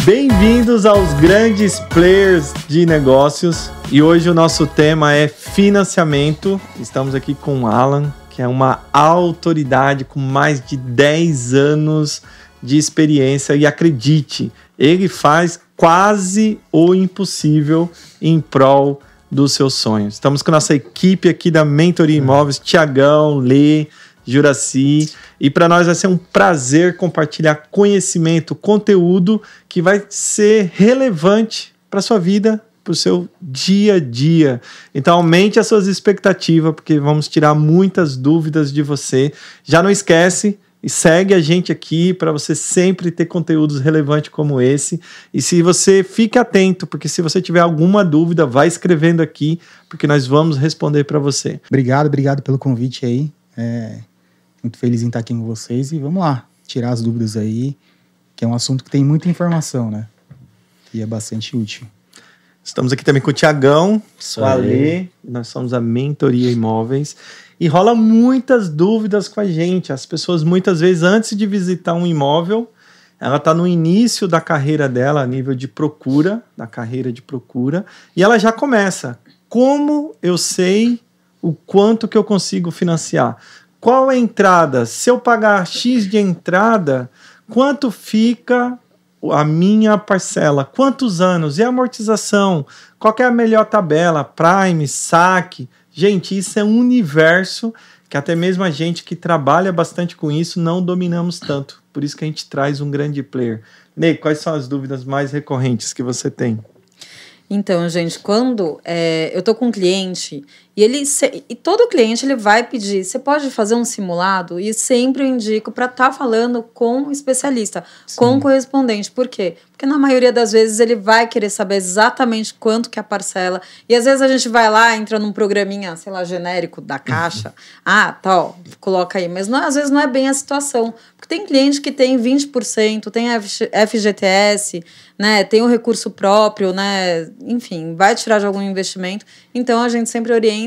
Bem-vindos aos grandes players de negócios e hoje o nosso tema é financiamento. Estamos aqui com o Alan, que é uma autoridade com mais de 10 anos de experiência e acredite, ele faz quase o impossível em prol dos seus sonhos. Estamos com a nossa equipe aqui da Mentoria Imóveis, Tiagão, Lê, Juraci, e para nós vai ser um prazer compartilhar conhecimento, conteúdo que vai ser relevante para a sua vida, para o seu dia a dia. Então aumente as suas expectativas, porque vamos tirar muitas dúvidas de você. Já não esquece, e segue a gente aqui para você sempre ter conteúdos relevantes como esse. E se você fique atento, porque se você tiver alguma dúvida, vai escrevendo aqui, porque nós vamos responder para você. Obrigado pelo convite aí. Muito feliz em estar aqui com vocês e vamos lá, tirar as dúvidas aí, que é um assunto que tem muita informação, né? E é bastante útil. Estamos aqui também com o Tiagão, com a Lê, nós somos a Mentoria Imóveis. E rola muitas dúvidas com a gente. As pessoas, muitas vezes, antes de visitar um imóvel, ela está no início da carreira dela, a nível de procura, da carreira de procura, e ela já começa. Como eu sei o quanto que eu consigo financiar? Qual é a entrada? Se eu pagar X de entrada, quanto fica a minha parcela? Quantos anos? E a amortização? Qual que é a melhor tabela? Prime, saque? Gente, isso é um universo que até mesmo a gente que trabalha bastante com isso não dominamos tanto. Por isso que a gente traz um grande player. Ney, quais são as dúvidas mais recorrentes que você tem? Então, gente, quando eu tô com um cliente e todo cliente ele vai pedir, você pode fazer um simulado? E sempre eu indico para estar falando com o especialista, Sim. com o correspondente. Por quê? Porque na maioria das vezes ele vai querer saber exatamente quanto que é a parcela. E às vezes a gente vai lá, entra num programinha, sei lá, genérico da Caixa. Ó, coloca aí. Mas às vezes não é bem a situação. Porque tem cliente que tem 20%, tem FGTS, né? Tem o recurso próprio, né? Enfim, vai tirar de algum investimento. Então a gente sempre orienta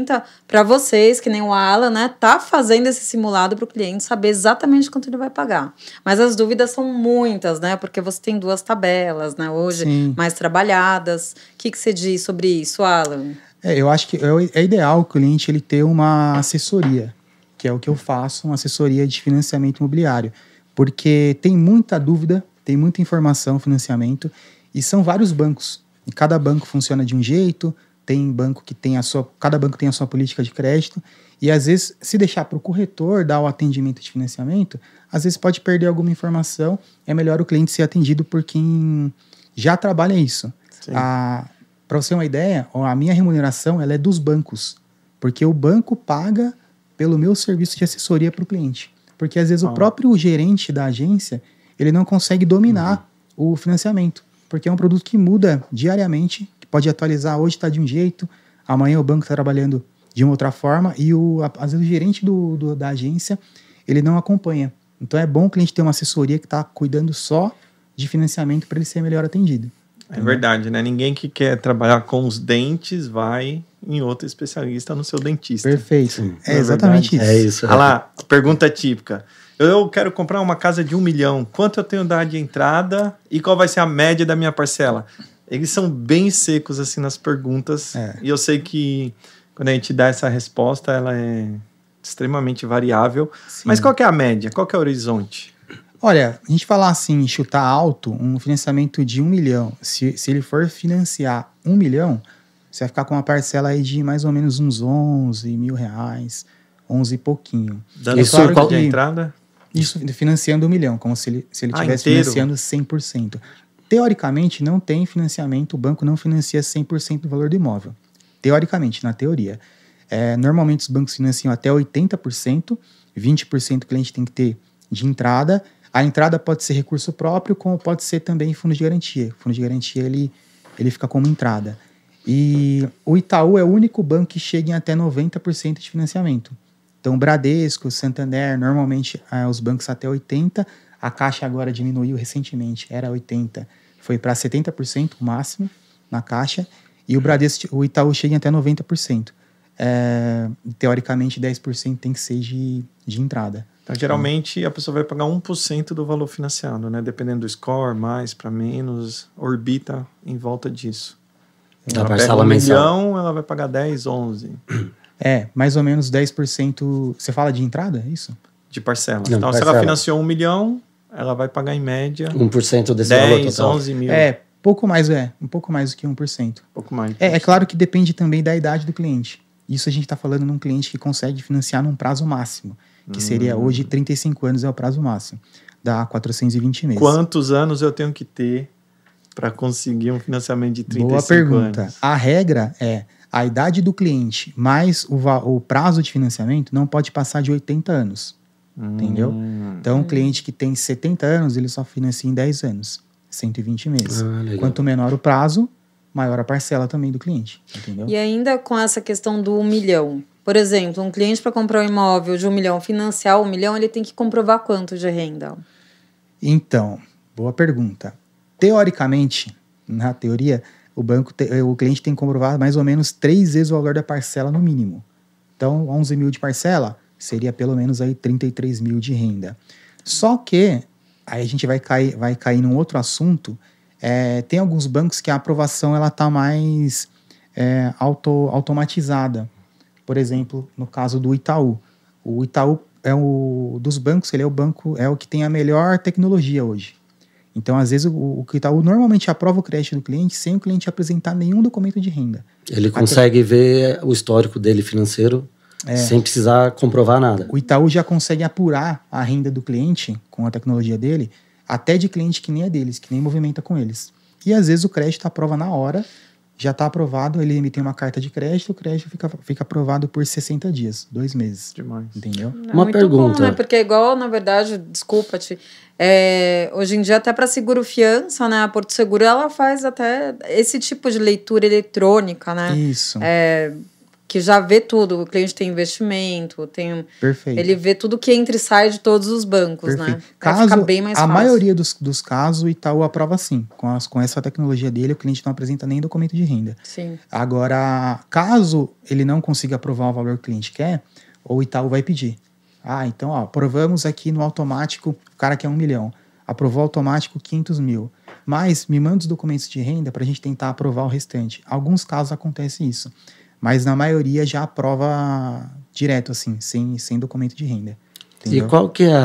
para vocês, que nem o Alan, né? Tá fazendo esse simulado para o cliente saber exatamente quanto ele vai pagar. Mas as dúvidas são muitas, né? Porque você tem 2 tabelas, né? Hoje, Sim. mais trabalhadas. O que você diz sobre isso, Alan? Eu acho que é ideal o cliente ele ter uma assessoria, que é o que eu faço, uma assessoria de financiamento imobiliário. Porque tem muita dúvida, tem muita informação, financiamento, e são vários bancos. E cada banco funciona de um jeito, tem banco que tem cada banco tem a sua política de crédito, e às vezes, se deixar para o corretor dar o atendimento de financiamento, às vezes pode perder alguma informação, é melhor o cliente ser atendido por quem já trabalha isso. Para você ter uma ideia, a minha remuneração ela é dos bancos, porque o banco paga pelo meu serviço de assessoria para o cliente. Porque às vezes o próprio gerente da agência, ele não consegue dominar o financiamento, porque é um produto que muda diariamente, que pode atualizar, hoje está de um jeito, amanhã o banco está trabalhando de uma outra forma, e às vezes o gerente da agência, ele não acompanha. Então é bom o cliente ter uma assessoria que está cuidando só de financiamento para ele ser melhor atendido. É verdade, né? Ninguém que quer trabalhar com os dentes vai em outro especialista no seu dentista. Perfeito. É exatamente isso. É isso. Olha lá, pergunta típica. Eu quero comprar uma casa de 1 milhão. Quanto eu tenho de dar de entrada e qual vai ser a média da minha parcela? Eles são bem secos assim nas perguntas. E eu sei que quando a gente dá essa resposta, ela é extremamente variável. Sim. Mas qual que é a média? Qual que é o horizonte? Olha, a gente falar assim, chutar alto, um financiamento de 1 milhão, se ele for financiar 1 milhão, você vai ficar com uma parcela aí de mais ou menos uns 11 mil reais, 11 e pouquinho. Dando isso qual de entrada? Isso financiando 1 milhão, como se ele estivesse financiando 100%. Teoricamente, não tem financiamento, o banco não financia 100% do valor do imóvel. Teoricamente, na teoria. Normalmente os bancos financiam até 80%, 20% o cliente tem que ter de entrada. A entrada pode ser recurso próprio, como pode ser também fundo de garantia. O fundo de garantia ele fica como entrada. E o Itaú é o único banco que chega em até 90% de financiamento. Então, Bradesco, Santander, normalmente os bancos até 80%. A Caixa agora diminuiu recentemente, era 80%. Foi para 70% o máximo na Caixa. E o Bradesco, o Itaú chega em até 90%. teoricamente 10% tem que ser de entrada. Então, geralmente, a pessoa vai pagar 1% do valor financiado, né? Dependendo do score, mais para menos, orbita em volta disso. Da Ela parcela pega mensal. 1 milhão, ela vai pagar 10, 11 Mais ou menos 10%. Você fala de entrada, é isso? de parcela. Não, Então, se ela financiou 1 milhão, ela vai pagar em média 1% desse valor 10, total. 11 mil. Um pouco mais do que 1%. Um pouco mais. É claro que depende também da idade do cliente. Isso a gente está falando num cliente que consegue financiar num prazo máximo, que seria hoje 35 anos é o prazo máximo, dá 420 meses. Quantos anos eu tenho que ter para conseguir um financiamento de 35 Boa pergunta. anos? A regra é a idade do cliente mais o prazo de financiamento não pode passar de 80 anos. Entendeu? Então, um cliente que tem 70 anos, ele só financia em 10 anos, 120 meses. Quanto menor o prazo, maior a parcela também do cliente. Entendeu? E ainda com essa questão do 1 milhão. Por exemplo, um cliente para comprar um imóvel de 1 milhão, financiar 1 milhão, ele tem que comprovar quanto de renda? Então, boa pergunta. Teoricamente, na teoria, o cliente tem que comprovar mais ou menos 3 vezes o valor da parcela no mínimo. Então, 11 mil de parcela seria pelo menos aí 33 mil de renda. Só que, aí a gente vai cair num outro assunto, tem alguns bancos que a aprovação ela está mais automatizada. Por exemplo, no caso do Itaú. O Itaú dos bancos, ele é o que tem a melhor tecnologia hoje. Então, às vezes, o Itaú normalmente aprova o crédito do cliente sem o cliente apresentar nenhum documento de renda. Ele consegue ver o histórico dele financeiro sem precisar comprovar nada. O Itaú já consegue apurar a renda do cliente com a tecnologia dele, até de cliente que nem é deles, que nem movimenta com eles. E, às vezes, o crédito aprova na hora, já está aprovado, ele emite uma carta de crédito, o crédito fica aprovado por 60 dias, 2 meses. Demais. Entendeu? Uma muito pergunta. Bom, né? Porque é igual, na verdade, desculpa-te, hoje em dia até para seguro fiança, né? A Porto Seguro, ela faz até esse tipo de leitura eletrônica, né? Isso. Que já vê tudo. O cliente tem investimento, Perfeito. Ele vê tudo que entra e sai de todos os bancos, Perfeito. né? Fica bem mais fácil. A maioria dos casos, o Itaú aprova sim. Com essa tecnologia dele, o cliente não apresenta nem documento de renda. Sim. Agora, caso ele não consiga aprovar o valor que o cliente quer, o Itaú vai pedir. Então, aprovamos aqui no automático, o cara quer 1 milhão. Aprovou automático 500 mil. Mas me manda os documentos de renda para a gente tentar aprovar o restante. Alguns casos acontece isso. Mas na maioria já aprova direto, assim, sem documento de renda. Entendeu? E qual que é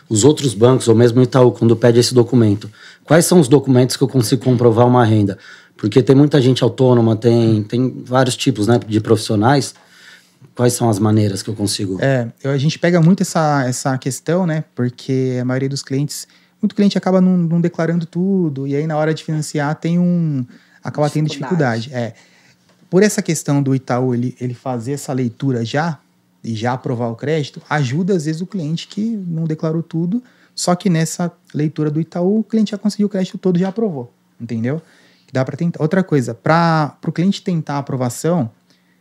os outros bancos, ou mesmo o Itaú, quando pede esse documento? Quais são os documentos que eu consigo comprovar uma renda? Porque tem muita gente autônoma, tem vários tipos, né, de profissionais. Quais são as maneiras que eu consigo? A gente pega muito essa questão, né? Porque a maioria dos clientes... Muito cliente acaba não declarando tudo. E aí, na hora de financiar, acaba tendo dificuldade. Por essa questão do Itaú, ele fazer essa leitura e já aprovar o crédito, ajuda, às vezes, o cliente que não declarou tudo, só que nessa leitura do Itaú, o cliente já conseguiu o crédito todo e já aprovou. Entendeu? Dá para tentar. Outra coisa, para o cliente tentar a aprovação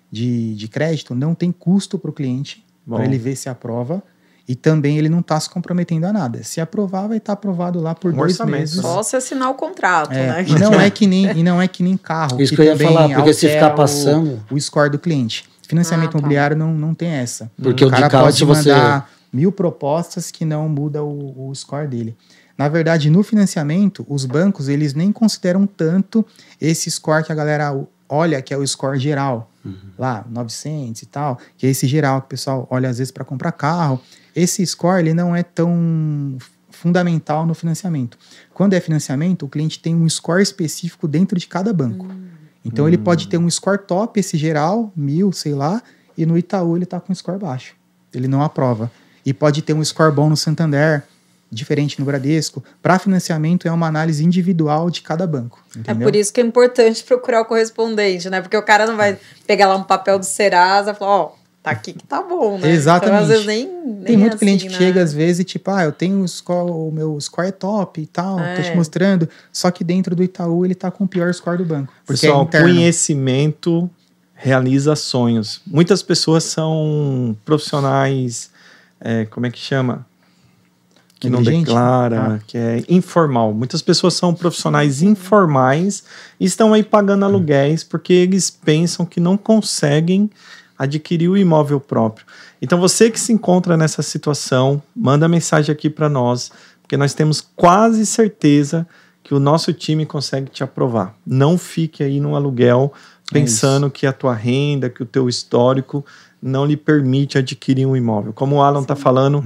de crédito, não tem custo para o cliente, para ele ver se aprova, e também ele não está se comprometendo a nada. Se aprovar, vai estar aprovado lá por 2 meses. Só se assinar o contrato, né? E não é que nem carro. Isso que eu ia falar, porque se ficar passando... O score do cliente. Financiamento imobiliário não tem essa. Porque o cara de carro, pode se você... mandar 1000 propostas que não muda o score dele. Na verdade, no financiamento, os bancos eles nem consideram tanto esse score que a galera olha, que é o score geral. Lá, 900 e tal, que é esse geral que o pessoal olha às vezes para comprar carro. Esse score ele não é tão fundamental no financiamento. Quando é financiamento, o cliente tem um score específico dentro de cada banco. Então ele pode ter um score top, esse geral, 1000, sei lá, e no Itaú ele está com um score baixo. Ele não aprova. E pode ter um score bom no Santander, diferente no Bradesco. Para financiamento é uma análise individual de cada banco. Entendeu? É por isso que é importante procurar o correspondente, né? Porque o cara não vai pegar lá um papel do Serasa e falar, tá aqui que tá bom, né? Exatamente. Então, às vezes nem tem muito assim, cliente que né? chega às vezes e tipo, eu tenho o meu score é top e tal, tô te mostrando. Só que dentro do Itaú ele tá com o pior score do banco. Porque pessoal, conhecimento realiza sonhos. Muitas pessoas são profissionais, como é que chama? Que não declara, que é informal. Muitas pessoas são profissionais informais e estão aí pagando aluguéis porque eles pensam que não conseguem adquirir o imóvel próprio. Então você que se encontra nessa situação, manda mensagem aqui para nós, porque nós temos quase certeza que o nosso time consegue te aprovar. Não fique aí no aluguel pensando que a tua renda, que o teu histórico não lhe permite adquirir um imóvel. Como o Alan está falando,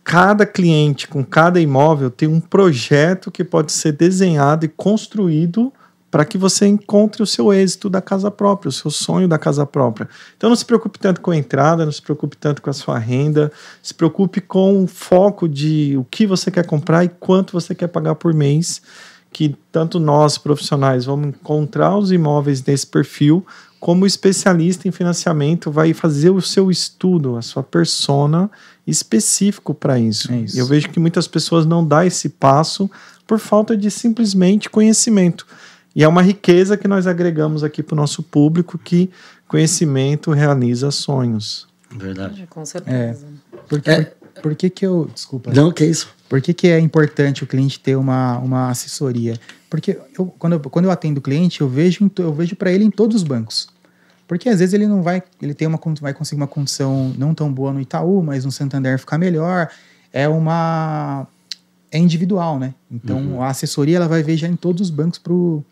cada cliente com cada imóvel tem um projeto que pode ser desenhado e construído para que você encontre o seu êxito da casa própria, o seu sonho da casa própria. Então não se preocupe tanto com a entrada, não se preocupe tanto com a sua renda, se preocupe com o foco de o que você quer comprar e quanto você quer pagar por mês, que tanto nós, profissionais, vamos encontrar os imóveis nesse perfil, como o especialista em financiamento vai fazer o seu estudo, a sua persona específico para isso. É isso. Eu vejo que muitas pessoas não dão esse passo por falta de simplesmente conhecimento. E é uma riqueza que nós agregamos aqui para o nosso público, que conhecimento realiza sonhos. Verdade. Com certeza. Por que eu... Desculpa. Não, que isso? Por que é importante o cliente ter uma assessoria? Porque quando eu atendo o cliente, eu vejo para ele em todos os bancos. Porque às vezes ele não vai... Ele vai conseguir uma condição não tão boa no Itaú, mas no Santander ficar melhor. É individual, né? Então, a assessoria ela vai ver já em todos os bancos pro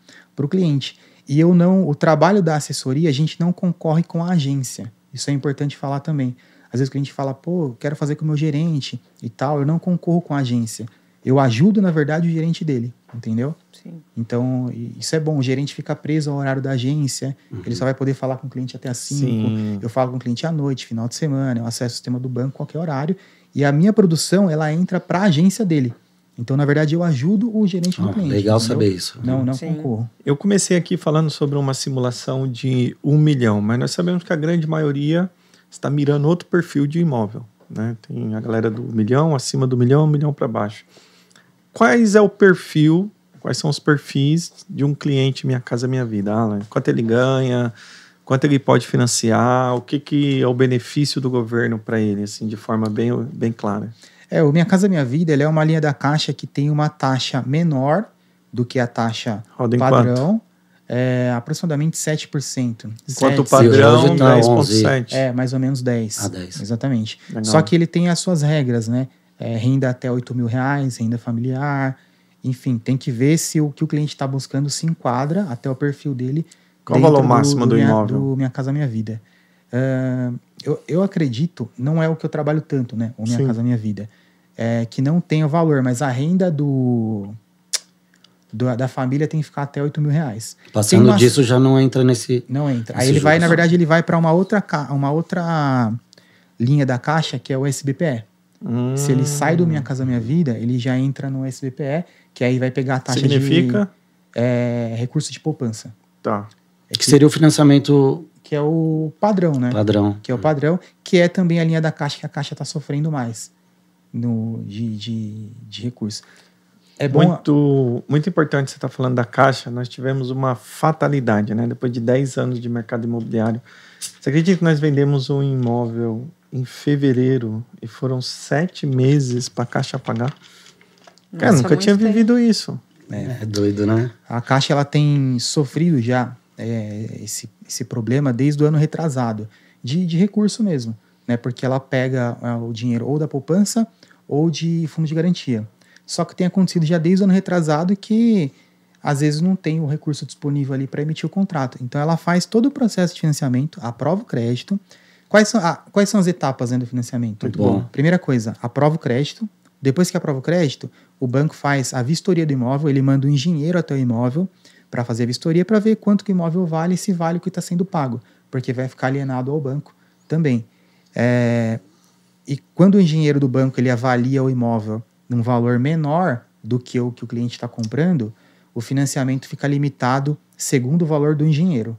cliente. E o trabalho da assessoria, a gente não concorre com a agência. Isso é importante falar também. Às vezes o cliente fala, pô, quero fazer com o meu gerente e tal, eu não concorro com a agência. Eu ajudo, na verdade, o gerente dele, entendeu? Sim. Então, isso é bom. O gerente fica preso ao horário da agência, ele só vai poder falar com o cliente até às 5. Sim. Eu falo com o cliente à noite, final de semana, eu acesso o sistema do banco, qualquer horário. E a minha produção, ela entra para a agência dele. Então, na verdade, eu ajudo o gerente do cliente. Legal entendeu? saber isso. Não Sim. concorro. Eu comecei aqui falando sobre uma simulação de 1 milhão, mas nós sabemos que a grande maioria está mirando outro perfil de imóvel, né? Tem a galera do 1 milhão, acima do 1 milhão para baixo. Quais são os perfis de um cliente Minha Casa Minha Vida, Alan? Quanto ele ganha, quanto ele pode financiar, o que é o benefício do governo para ele, assim, de forma bem clara? O Minha Casa Minha Vida, ele é uma linha da Caixa que tem uma taxa menor do que a taxa Roda em padrão, aproximadamente 7%. Enquanto o 7, padrão, hoje tá 10,7%. mais ou menos 10. A 10. Exatamente. Legal. Só que ele tem as suas regras, né? Renda até R$8.000, renda familiar, enfim, tem que ver se o que o cliente está buscando se enquadra até o perfil dele. Qual o valor máximo do imóvel? Do Minha Casa Minha Vida. Eu acredito, não é o que eu trabalho tanto, né? O Minha Sim. Casa Minha Vida. Que não tem o valor, mas a renda da família tem que ficar até R$8.000. Passando disso já não entra nesse... Não entra. Esse Aí ele vai, jogo. na verdade, ele vai para uma outra linha da Caixa, que é o SBPE. Se ele sai do Minha Casa Minha Vida, ele já entra no SBPE, que aí vai pegar a taxa Significa? de recurso de poupança. Tá. Que seria o financiamento Que é o padrão, né? padrão. Que é o padrão, que é também a linha da Caixa, que a Caixa está sofrendo mais de recurso. É bom... Muito importante você estar falando da Caixa. Nós tivemos uma fatalidade, né? Depois de 10 anos de mercado imobiliário. Você acredita que nós vendemos um imóvel em fevereiro e foram 7 meses para a Caixa pagar? Cara, Nossa, nunca tinha muito vivido isso. É doido, né? A Caixa ela tem sofrido já esse problema desde o ano retrasado, de recurso mesmo, né? Porque ela pega o dinheiro ou da poupança ou de fundo de garantia. Só que tem acontecido já desde o ano retrasado que às vezes não tem o recurso disponível ali para emitir o contrato. Então ela faz todo o processo de financiamento, aprova o crédito. Quais são as etapas do financiamento? Muito bom. Primeira coisa, aprova o crédito. Depois que aprova o crédito, o banco faz a vistoria do imóvel, ele manda um engenheiro até o imóvel para fazer a vistoria para ver quanto que o imóvel vale e se vale o que está sendo pago, porque vai ficar alienado ao banco também. E quando o engenheiro do banco ele avalia o imóvel num valor menor do que o cliente está comprando, o financiamento fica limitado segundo o valor do engenheiro.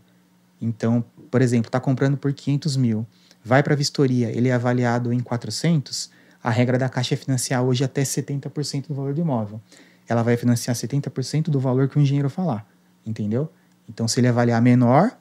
Então, por exemplo, está comprando por 500 mil, vai para a vistoria, ele é avaliado em 400, a regra da Caixa é financiar hoje até 70% do valor do imóvel. Ela vai financiar 70% do valor que o engenheiro falar, entendeu? Então, se ele avaliar menor,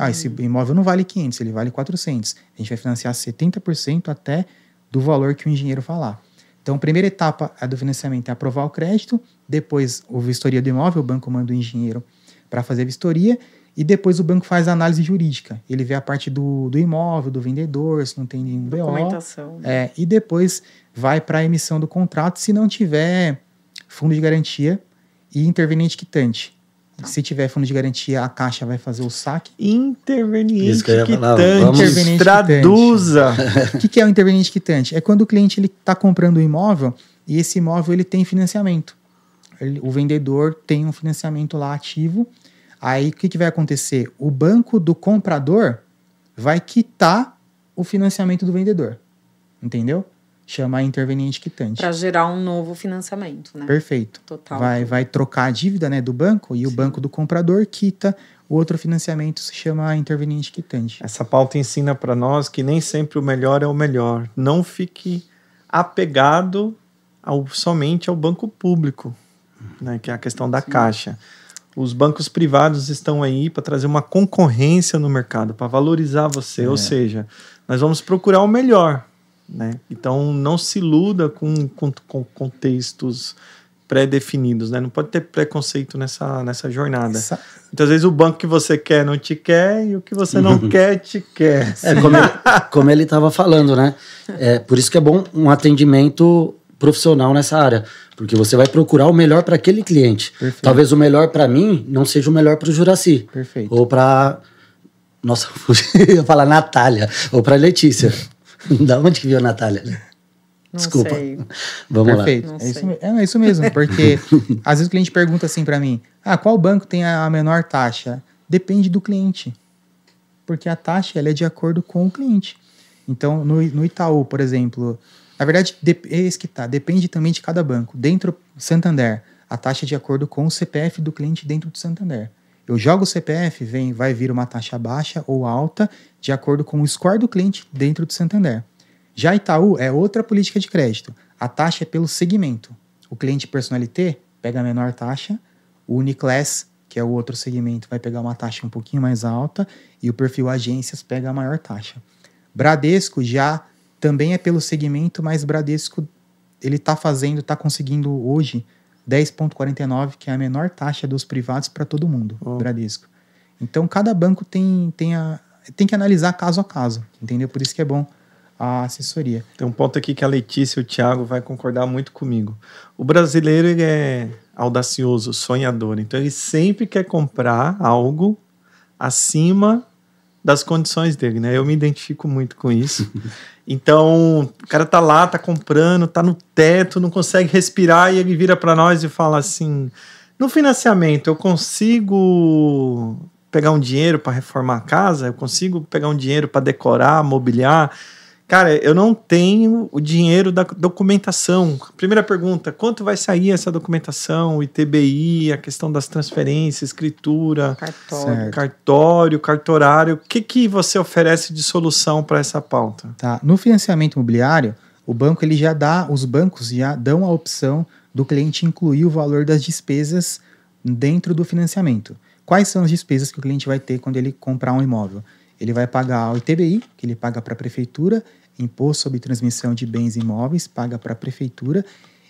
esse imóvel não vale 500, ele vale 400. A gente vai financiar 70% até do valor que o engenheiro falar. Então, a primeira etapa do financiamento é aprovar o crédito, depois a vistoria do imóvel, o banco manda o engenheiro para fazer a vistoria, E depois o banco faz a análise jurídica. Ele vê a parte do imóvel, do vendedor, se não tem nenhum BO. Documentação. E depois vai para a emissão do contrato, se não tiver fundo de garantia e interveniente quitante. Se tiver fundo de garantia, a Caixa vai fazer o saque. Interveniente que eu ia falar. quitante. Interveniente Traduza. O que é o interveniente quitante? É quando o cliente está comprando o imóvel e esse imóvel ele tem financiamento. O vendedor tem um financiamento lá ativo. Aí o que vai acontecer? O banco do comprador vai quitar o financiamento do vendedor. Entendeu? Chama interveniente quitante. Para gerar um novo financiamento, né? Perfeito. Total. Vai trocar a dívida, né, do banco e o banco do comprador quita o outro financiamento, se chama interveniente quitante. Essa pauta ensina para nós que nem sempre o melhor é o melhor. Não fique apegado somente ao banco público, né, que é a questão da Caixa. Os bancos privados estão aí para trazer uma concorrência no mercado, para valorizar você. Ou seja, nós vamos procurar o melhor. Né? Então não se iluda com contextos pré-definidos, né? Não pode ter preconceito nessa jornada. Muitas vezes o banco que você quer não te quer e o que você não quer te quer. Como ele estava falando, né? Por isso que é bom um atendimento profissional nessa área, porque você vai procurar o melhor para aquele cliente. Perfeito. Talvez o melhor para mim não seja o melhor para o Juracy. Perfeito. Ou para nossa, eu ia falar Natália, ou para Letícia. Da onde que veio a Natália? Desculpa. Sei. Vamos Perfeito. lá. É isso mesmo, porque às vezes o cliente pergunta assim para mim, qual banco tem a menor taxa? Depende do cliente, porque a taxa ela é de acordo com o cliente. Então, no Itaú, por exemplo, na verdade, depende também de cada banco. Dentro do Santander, a taxa é de acordo com o CPF do cliente dentro do Santander. Eu jogo o CPF, vai vir uma taxa baixa ou alta, de acordo com o score do cliente dentro do Santander. Já Itaú é outra política de crédito. A taxa é pelo segmento. O cliente Personalité pega a menor taxa, o Uniclass, que é o outro segmento, vai pegar uma taxa um pouquinho mais alta, e o perfil agências pega a maior taxa. Bradesco já também é pelo segmento, mas Bradesco ele está conseguindo hoje 10,49, que é a menor taxa dos privados para todo mundo, Bradesco. Então, cada banco tem que analisar caso a caso, entendeu? Por isso que é bom a assessoria. Tem um ponto aqui que a Letícia e o Thiago vai concordar muito comigo. O brasileiro ele é audacioso, sonhador, então ele sempre quer comprar algo acima das condições dele, né? Eu me identifico muito com isso. Então, o cara tá lá, tá comprando, tá no teto, não consegue respirar e ele vira para nós e fala assim, no financiamento eu consigo pegar um dinheiro para reformar a casa? Eu consigo pegar um dinheiro para decorar, mobiliar? Cara, eu não tenho o dinheiro da documentação. Primeira pergunta, quanto vai sair essa documentação, o ITBI, a questão das transferências, escritura, cartório, o que você oferece de solução para essa pauta? Tá. No financiamento imobiliário, os bancos já dão a opção do cliente incluir o valor das despesas dentro do financiamento. Quais são as despesas que o cliente vai ter quando ele comprar um imóvel? Ele vai pagar o ITBI, que ele paga para a prefeitura, Imposto sobre Transmissão de Bens Imóveis, paga para a prefeitura.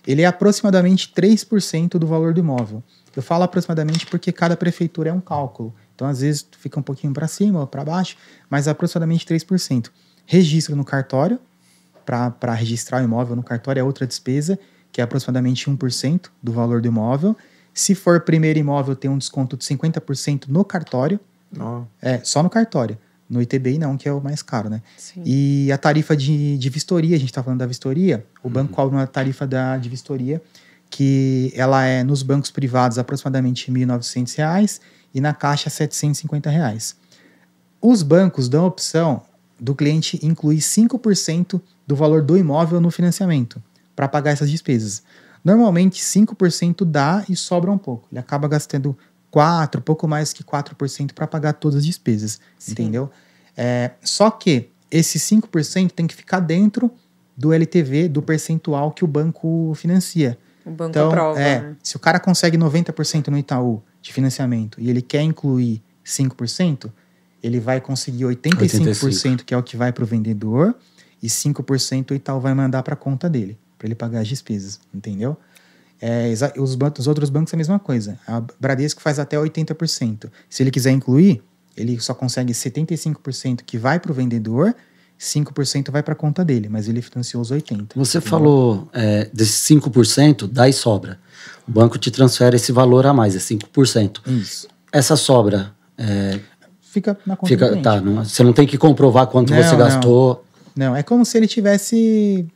Ele é aproximadamente 3% do valor do imóvel. Eu falo aproximadamente porque cada prefeitura é um cálculo. Então, às vezes, fica um pouquinho para cima ou para baixo, mas aproximadamente 3%. Registro no cartório, para registrar o imóvel no cartório é outra despesa, que é aproximadamente 1% do valor do imóvel. Se for primeiro imóvel, tem um desconto de 50% no cartório. Só no cartório. No ITBI não, que é o mais caro, né? Sim. E a tarifa de vistoria, a gente está falando da vistoria, o banco cobra uma tarifa de vistoria, que ela é nos bancos privados aproximadamente R$ 1.900 e na Caixa R$ 750. Os bancos dão a opção do cliente incluir 5% do valor do imóvel no financiamento para pagar essas despesas. Normalmente 5% dá e sobra um pouco. Ele acaba gastando pouco mais que 4% para pagar todas as despesas, sim, entendeu? Só que esse 5% tem que ficar dentro do LTV, do percentual que o banco financia. O banco aprova, né? Se o cara consegue 90% no Itaú de financiamento e ele quer incluir 5%, ele vai conseguir 85%, que é o que vai para o vendedor, e 5% o Itaú vai mandar para a conta dele, para ele pagar as despesas, entendeu? Os outros bancos é a mesma coisa. A Bradesco faz até 80%. Se ele quiser incluir, ele só consegue 75% que vai para o vendedor, 5% vai para a conta dele, mas ele financiou os 80%. Você falou desses 5%, daí sobra. O banco te transfere esse valor a mais, é 5%. Isso. Essa sobra... fica na conta do cliente. Tá, você não tem que comprovar quanto você gastou. Não, é como se ele tivesse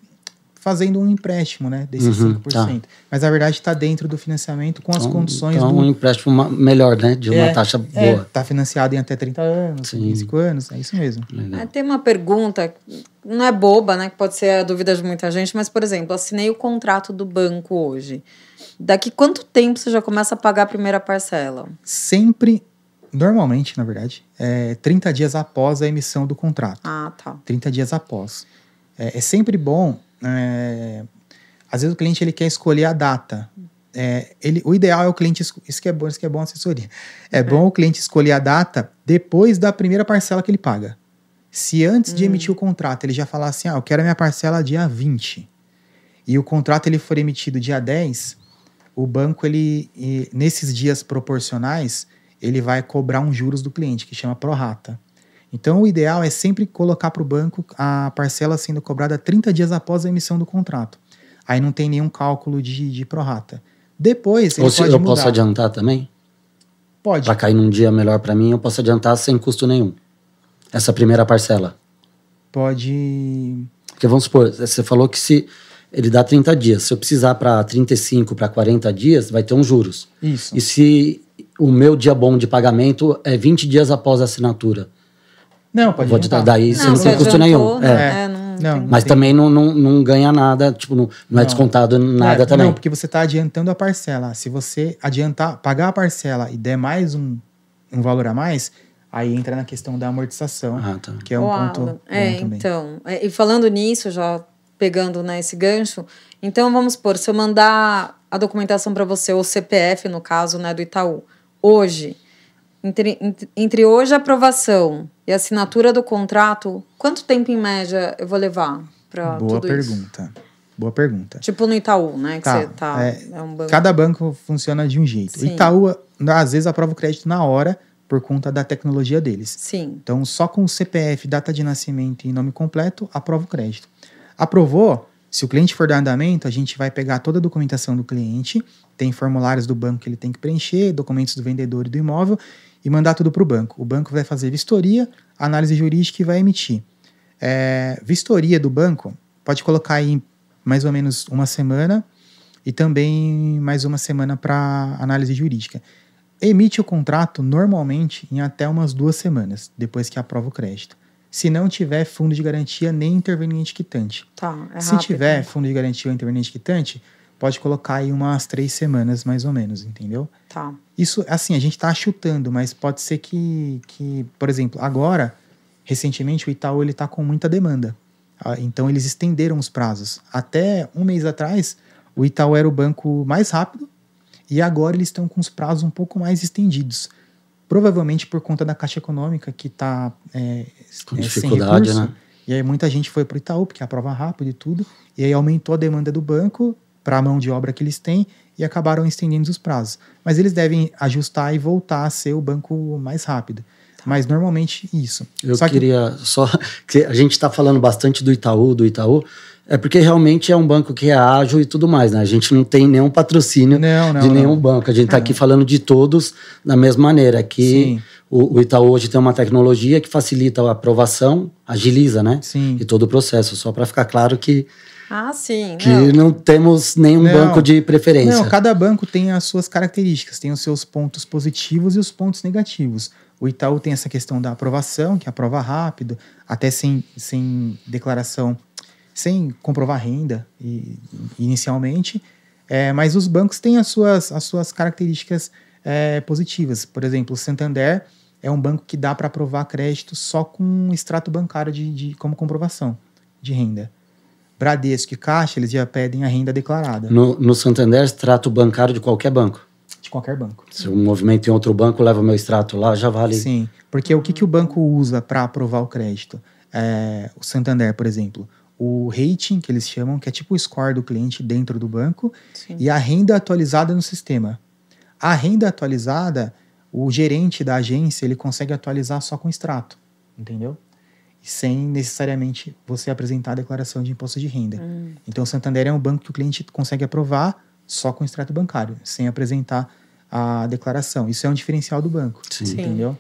fazendo um empréstimo, né, desses 5%. Tá. Mas na verdade está dentro do financiamento com as condições do... um empréstimo melhor, né, de uma taxa boa. Está financiado em até 30 anos, 5 anos, é isso mesmo. Tem uma pergunta, não é boba, né, que pode ser a dúvida de muita gente, mas, por exemplo, assinei o contrato do banco hoje. Daqui quanto tempo você já começa a pagar a primeira parcela? Sempre... Normalmente, na verdade, 30 dias após a emissão do contrato. Ah, tá. 30 dias após. É sempre bom... às vezes o cliente ele quer escolher a data. O ideal é o cliente... Isso que é bom assessoria. É bom o cliente escolher a data depois da primeira parcela que ele paga. Se antes de emitir o contrato ele já falar assim, eu quero a minha parcela dia 20, e o contrato ele for emitido dia 10, o banco, nesses dias proporcionais... ele vai cobrar um juros do cliente, que chama prorata. Então, o ideal é sempre colocar para o banco a parcela sendo cobrada 30 dias após a emissão do contrato. Aí não tem nenhum cálculo de prorata. Depois, ele pode mudar. Posso adiantar também? Pode. Para cair num dia melhor para mim, eu posso adiantar sem custo nenhum. Essa primeira parcela. Pode... Porque vamos supor, você falou que se ele dá 30 dias, se eu precisar para 35, para 40 dias, vai ter uns juros. Isso. E se... o meu dia bom de pagamento é 20 dias após a assinatura. Não, pode adiantar. Daí você não tem custo nenhum. Mas também não ganha nada, tipo, não é descontado nada também. Não, porque você está adiantando a parcela. Se você pagar a parcela e der mais um valor a mais, aí entra na questão da amortização, que é um ponto bom também. Então, e falando nisso, já pegando esse gancho, então vamos supor, se eu mandar a documentação para você, ou o CPF, no caso, do Itaú, hoje, entre hoje a aprovação e a assinatura do contrato, quanto tempo em média eu vou levar para tudo isso? Boa pergunta. Tipo no Itaú, né? Que você um banco. Cada banco funciona de um jeito. Sim. O Itaú, às vezes, aprova o crédito na hora por conta da tecnologia deles. Sim. Então, só com o CPF, data de nascimento e nome completo, aprova o crédito. Aprovou, se o cliente for dar andamento, a gente vai pegar toda a documentação do cliente, tem formulários do banco que ele tem que preencher, documentos do vendedor e do imóvel, e mandar tudo para o banco. O banco vai fazer vistoria, análise jurídica e vai emitir. Vistoria do banco, pode colocar aí mais ou menos uma semana e também mais uma semana para análise jurídica. Emite o contrato normalmente em até umas 2 semanas, depois que aprova o crédito. Se não tiver fundo de garantia nem interveniente quitante. Se tiver fundo de garantia ou interveniente quitante, pode colocar aí umas 3 semanas, mais ou menos, entendeu? Isso, assim, a gente tá chutando, mas pode ser que por exemplo, agora, recentemente, o Itaú ele tá com muita demanda. Então, eles estenderam os prazos. Até um mês atrás, o Itaú era o banco mais rápido e agora eles estão com os prazos um pouco mais estendidos. Provavelmente por conta da Caixa Econômica, que está com dificuldade, sem recurso, né? E aí muita gente foi para o Itaú, porque aprova rápido e tudo. E aí aumentou a demanda do banco para a mão de obra que eles têm e acabaram estendendo os prazos. Mas eles devem ajustar e voltar a ser o banco mais rápido. Mas normalmente isso. Que a gente está falando bastante do Itaú, é porque realmente é um banco que é ágil e tudo mais, né? A gente não tem nenhum patrocínio de nenhum banco. A gente está aqui falando de todos da mesma maneira. Que o Itaú hoje tem uma tecnologia que facilita a aprovação, agiliza, né? Sim. E todo o processo. Só para ficar claro que sim. Que não temos nenhum banco de preferência. Não, cada banco tem as suas características, tem os seus pontos positivos e os pontos negativos. O Itaú tem essa questão da aprovação, que aprova rápido, até sem declaração, sem comprovar renda inicialmente. Mas os bancos têm as suas características positivas. Por exemplo, o Santander é um banco que dá para aprovar crédito só com um extrato bancário como comprovação de renda. Bradesco e Caixa, eles já pedem a renda declarada. No Santander, extrato bancário de qualquer banco? De qualquer banco. Se um movimento em outro banco leva meu extrato lá, já vale. Sim, porque o que o banco usa para aprovar o crédito? O Santander, por exemplo, o rating, que eles chamam, que é tipo o score do cliente dentro do banco, Sim. e a renda atualizada no sistema. A renda atualizada, o gerente da agência, ele consegue atualizar só com extrato, entendeu? Sem necessariamente você apresentar a declaração de imposto de renda. Então, o Santander é um banco que o cliente consegue aprovar só com extrato bancário, sem apresentar a declaração. Isso é um diferencial do banco, Sim. entendeu?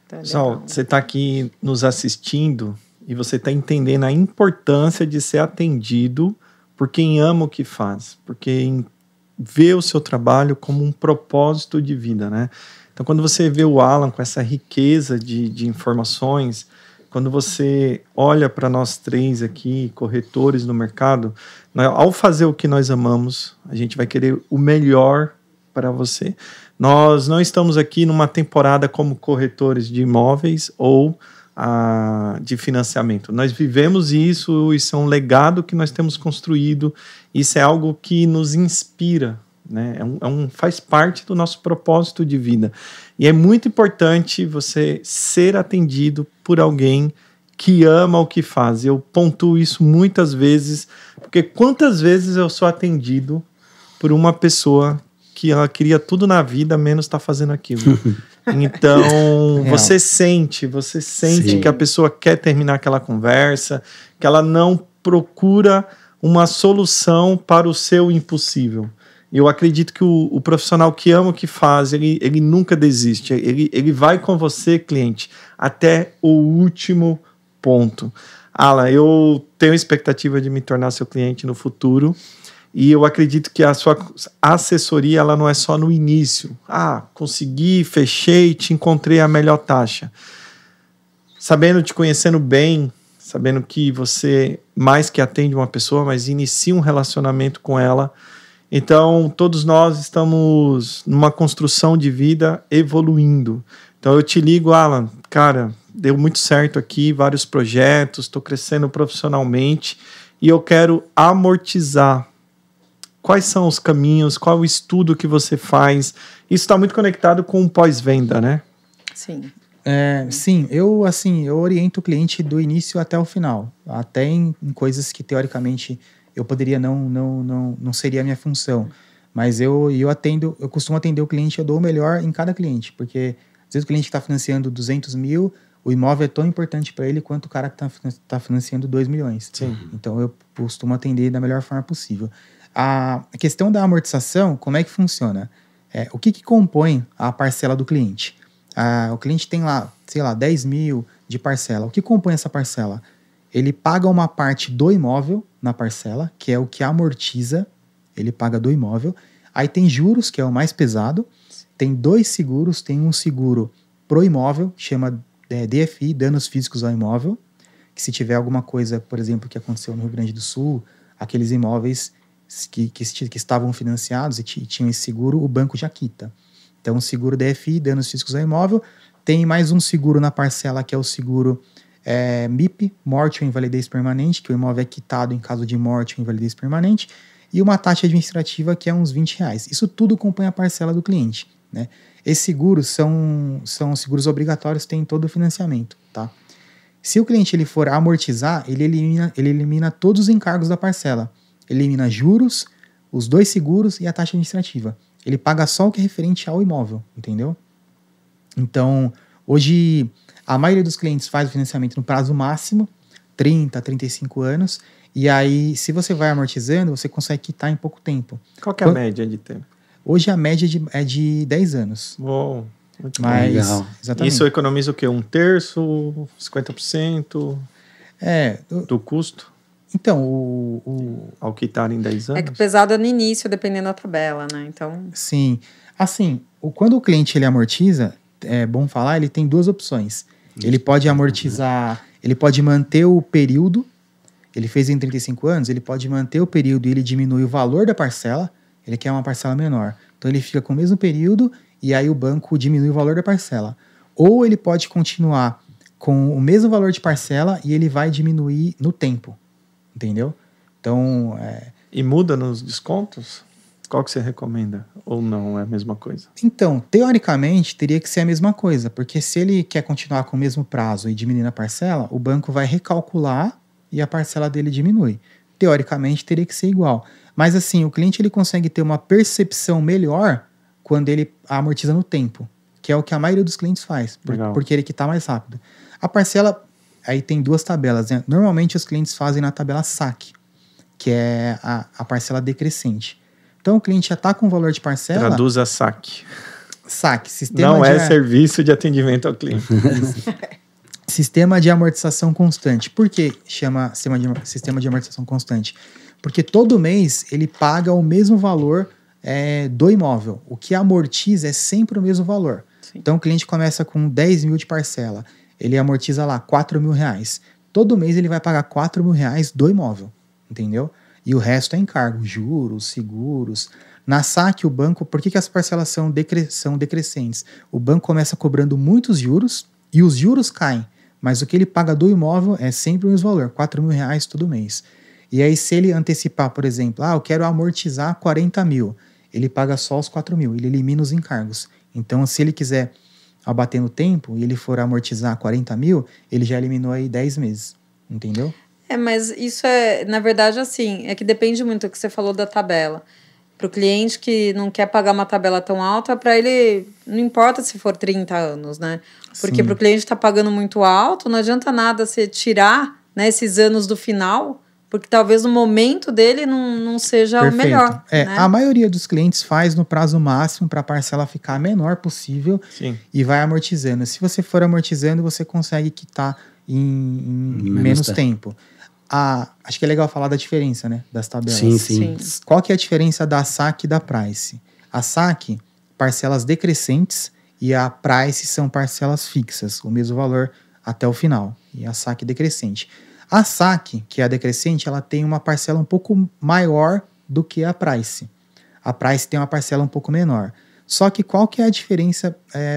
Tá Pessoal, legal. você está aqui nos assistindo e você está entendendo a importância de ser atendido por quem ama o que faz, por quem vê o seu trabalho como um propósito de vida, né? Então, quando você vê o Alan com essa riqueza de informações, quando você olha para nós três aqui, corretores no mercado, ao fazer o que nós amamos, a gente vai querer o melhor para você. Nós não estamos aqui numa temporada como corretores de imóveis ou de financiamento. Nós vivemos isso é um legado que nós temos construído, isso é algo que nos inspira, né? Faz parte do nosso propósito de vida. E é muito importante você ser atendido por alguém que ama o que faz. Eu pontuo isso muitas vezes, porque quantas vezes eu sou atendido por uma pessoa que ela queria tudo na vida, menos estar fazendo aquilo. Então, você sente Sim. que a pessoa quer terminar aquela conversa, que ela não procura uma solução para o seu impossível. Eu acredito que o profissional que ama o que faz, ele nunca desiste. Ele vai com você, cliente, até o último ponto. Alan, eu tenho expectativa de me tornar seu cliente no futuro. E eu acredito que a sua assessoria ela não é só no início. Consegui, fechei, te encontrei a melhor taxa. Sabendo, te conhecendo bem, sabendo que você mais que atende uma pessoa, mas inicia um relacionamento com ela. Então, todos nós estamos numa construção de vida evoluindo. Então, eu te ligo, Alan, cara, deu muito certo aqui, vários projetos, estou crescendo profissionalmente e eu quero amortizar. Quais são os caminhos? Qual o estudo que você faz? Isso está muito conectado com o pós-venda, né? Sim. Sim, eu oriento o cliente do início até o final. Até em coisas que, teoricamente, eu poderia não seria a minha função. Mas eu costumo atender o cliente, eu dou o melhor em cada cliente. Porque, às vezes, o cliente que está financiando 200 mil, o imóvel é tão importante para ele quanto o cara que está financiando 2 milhões. Sim. Então, eu costumo atender da melhor forma possível. A questão da amortização, como é que funciona? O que compõe a parcela do cliente? O cliente tem lá, 10 mil de parcela. O que compõe essa parcela? Ele paga uma parte do imóvel na parcela, que é o que amortiza, ele paga do imóvel. Aí tem juros, que é o mais pesado. Tem 2 seguros, tem um seguro pro imóvel, chama DFI, danos físicos ao imóvel, que se tiver alguma coisa, por exemplo, que aconteceu no Rio Grande do Sul, aqueles imóveis que estavam financiados e tinham esse seguro, o banco já quita. Então, o seguro DFI, danos físicos ao imóvel, tem mais um seguro na parcela, que é o seguro MIP, morte ou invalidez permanente, que o imóvel é quitado em caso de morte ou invalidez permanente, e uma taxa administrativa que é uns R$20. Isso tudo compõe a parcela do cliente, né? Esses seguros são seguros obrigatórios, tem em todo o financiamento, tá? Se o cliente ele for amortizar, ele elimina todos os encargos da parcela. Elimina juros, os 2 seguros e a taxa administrativa. Ele paga só o que é referente ao imóvel, entendeu? Então, hoje, a maioria dos clientes faz o financiamento no prazo máximo, 30, 35 anos, e aí, se você vai amortizando, você consegue quitar em pouco tempo. Qual que é a média de tempo? Hoje, a média é de 10 anos. Uou, muito Mas, legal. exatamente. Isso economiza o quê? 1/3, 50% do custo? Então, ao quitar em 10 anos? É que o pesado é no início, dependendo da tabela, né? Então... Sim. Assim, quando o cliente ele amortiza, é bom falar, ele tem 2 opções. Ele pode amortizar, ele pode manter o período, ele fez em 35 anos, ele pode manter o período e ele diminui o valor da parcela, ele quer uma parcela menor. Então ele fica com o mesmo período e aí o banco diminui o valor da parcela. Ou ele pode continuar com o mesmo valor de parcela e ele vai diminuir no tempo. Entendeu? Então... E muda nos descontos? Qual que você recomenda? Ou não é a mesma coisa? Então, teoricamente, teria que ser a mesma coisa, porque se ele quer continuar com o mesmo prazo e diminuir a parcela, o banco vai recalcular e a parcela dele diminui. Teoricamente, teria que ser igual. Mas assim, o cliente ele consegue ter uma percepção melhor quando ele amortiza no tempo, que é o que a maioria dos clientes faz, porque ele quitar mais rápido. A parcela, aí tem 2 tabelas, né? Normalmente os clientes fazem na tabela SAC, que é a parcela decrescente. Então o cliente já está com o valor de parcela... Traduza SAC. SAC, sistema Não é serviço de atendimento ao cliente. Sistema de amortização constante. Por que chama sistema de amortização constante? Porque todo mês ele paga o mesmo valor do imóvel. O que amortiza é sempre o mesmo valor. Sim. Então o cliente começa com 10 mil de parcela. Ele amortiza lá 4 mil reais. Todo mês ele vai pagar 4 mil reais do imóvel. Entendeu? E o resto é encargo, juros, seguros. Na SAC, o banco... Por que as parcelas são decrescentes? O banco começa cobrando muitos juros e os juros caem. Mas o que ele paga do imóvel é sempre o mesmo valor, 4 mil reais todo mês. E aí, se ele antecipar, por exemplo, eu quero amortizar 40 mil, ele paga só os 4 mil, ele elimina os encargos. Então, se ele quiser abater no tempo e ele for amortizar 40 mil, ele já eliminou aí 10 meses, entendeu? Mas isso é, na verdade, assim, é que depende muito do que você falou da tabela. Para o cliente que não quer pagar uma tabela tão alta, para ele, não importa se for 30 anos, né? Porque para o cliente estar pagando muito alto, não adianta nada você tirar, né, esses anos do final, porque talvez no momento dele não seja o melhor. Né? A maioria dos clientes faz no prazo máximo para a parcela ficar a menor possível. Sim. E vai amortizando. Se você for amortizando, você consegue quitar em menos tempo. Acho que é legal falar da diferença, né, das tabelas. Sim. Qual que é a diferença da SAC e da Price? A SAC, parcelas decrescentes, e a Price são parcelas fixas, o mesmo valor até o final. E a SAC decrescente. A SAC, que é a decrescente, ela tem uma parcela um pouco maior do que a Price. A Price tem uma parcela um pouco menor. Só que qual que é a diferença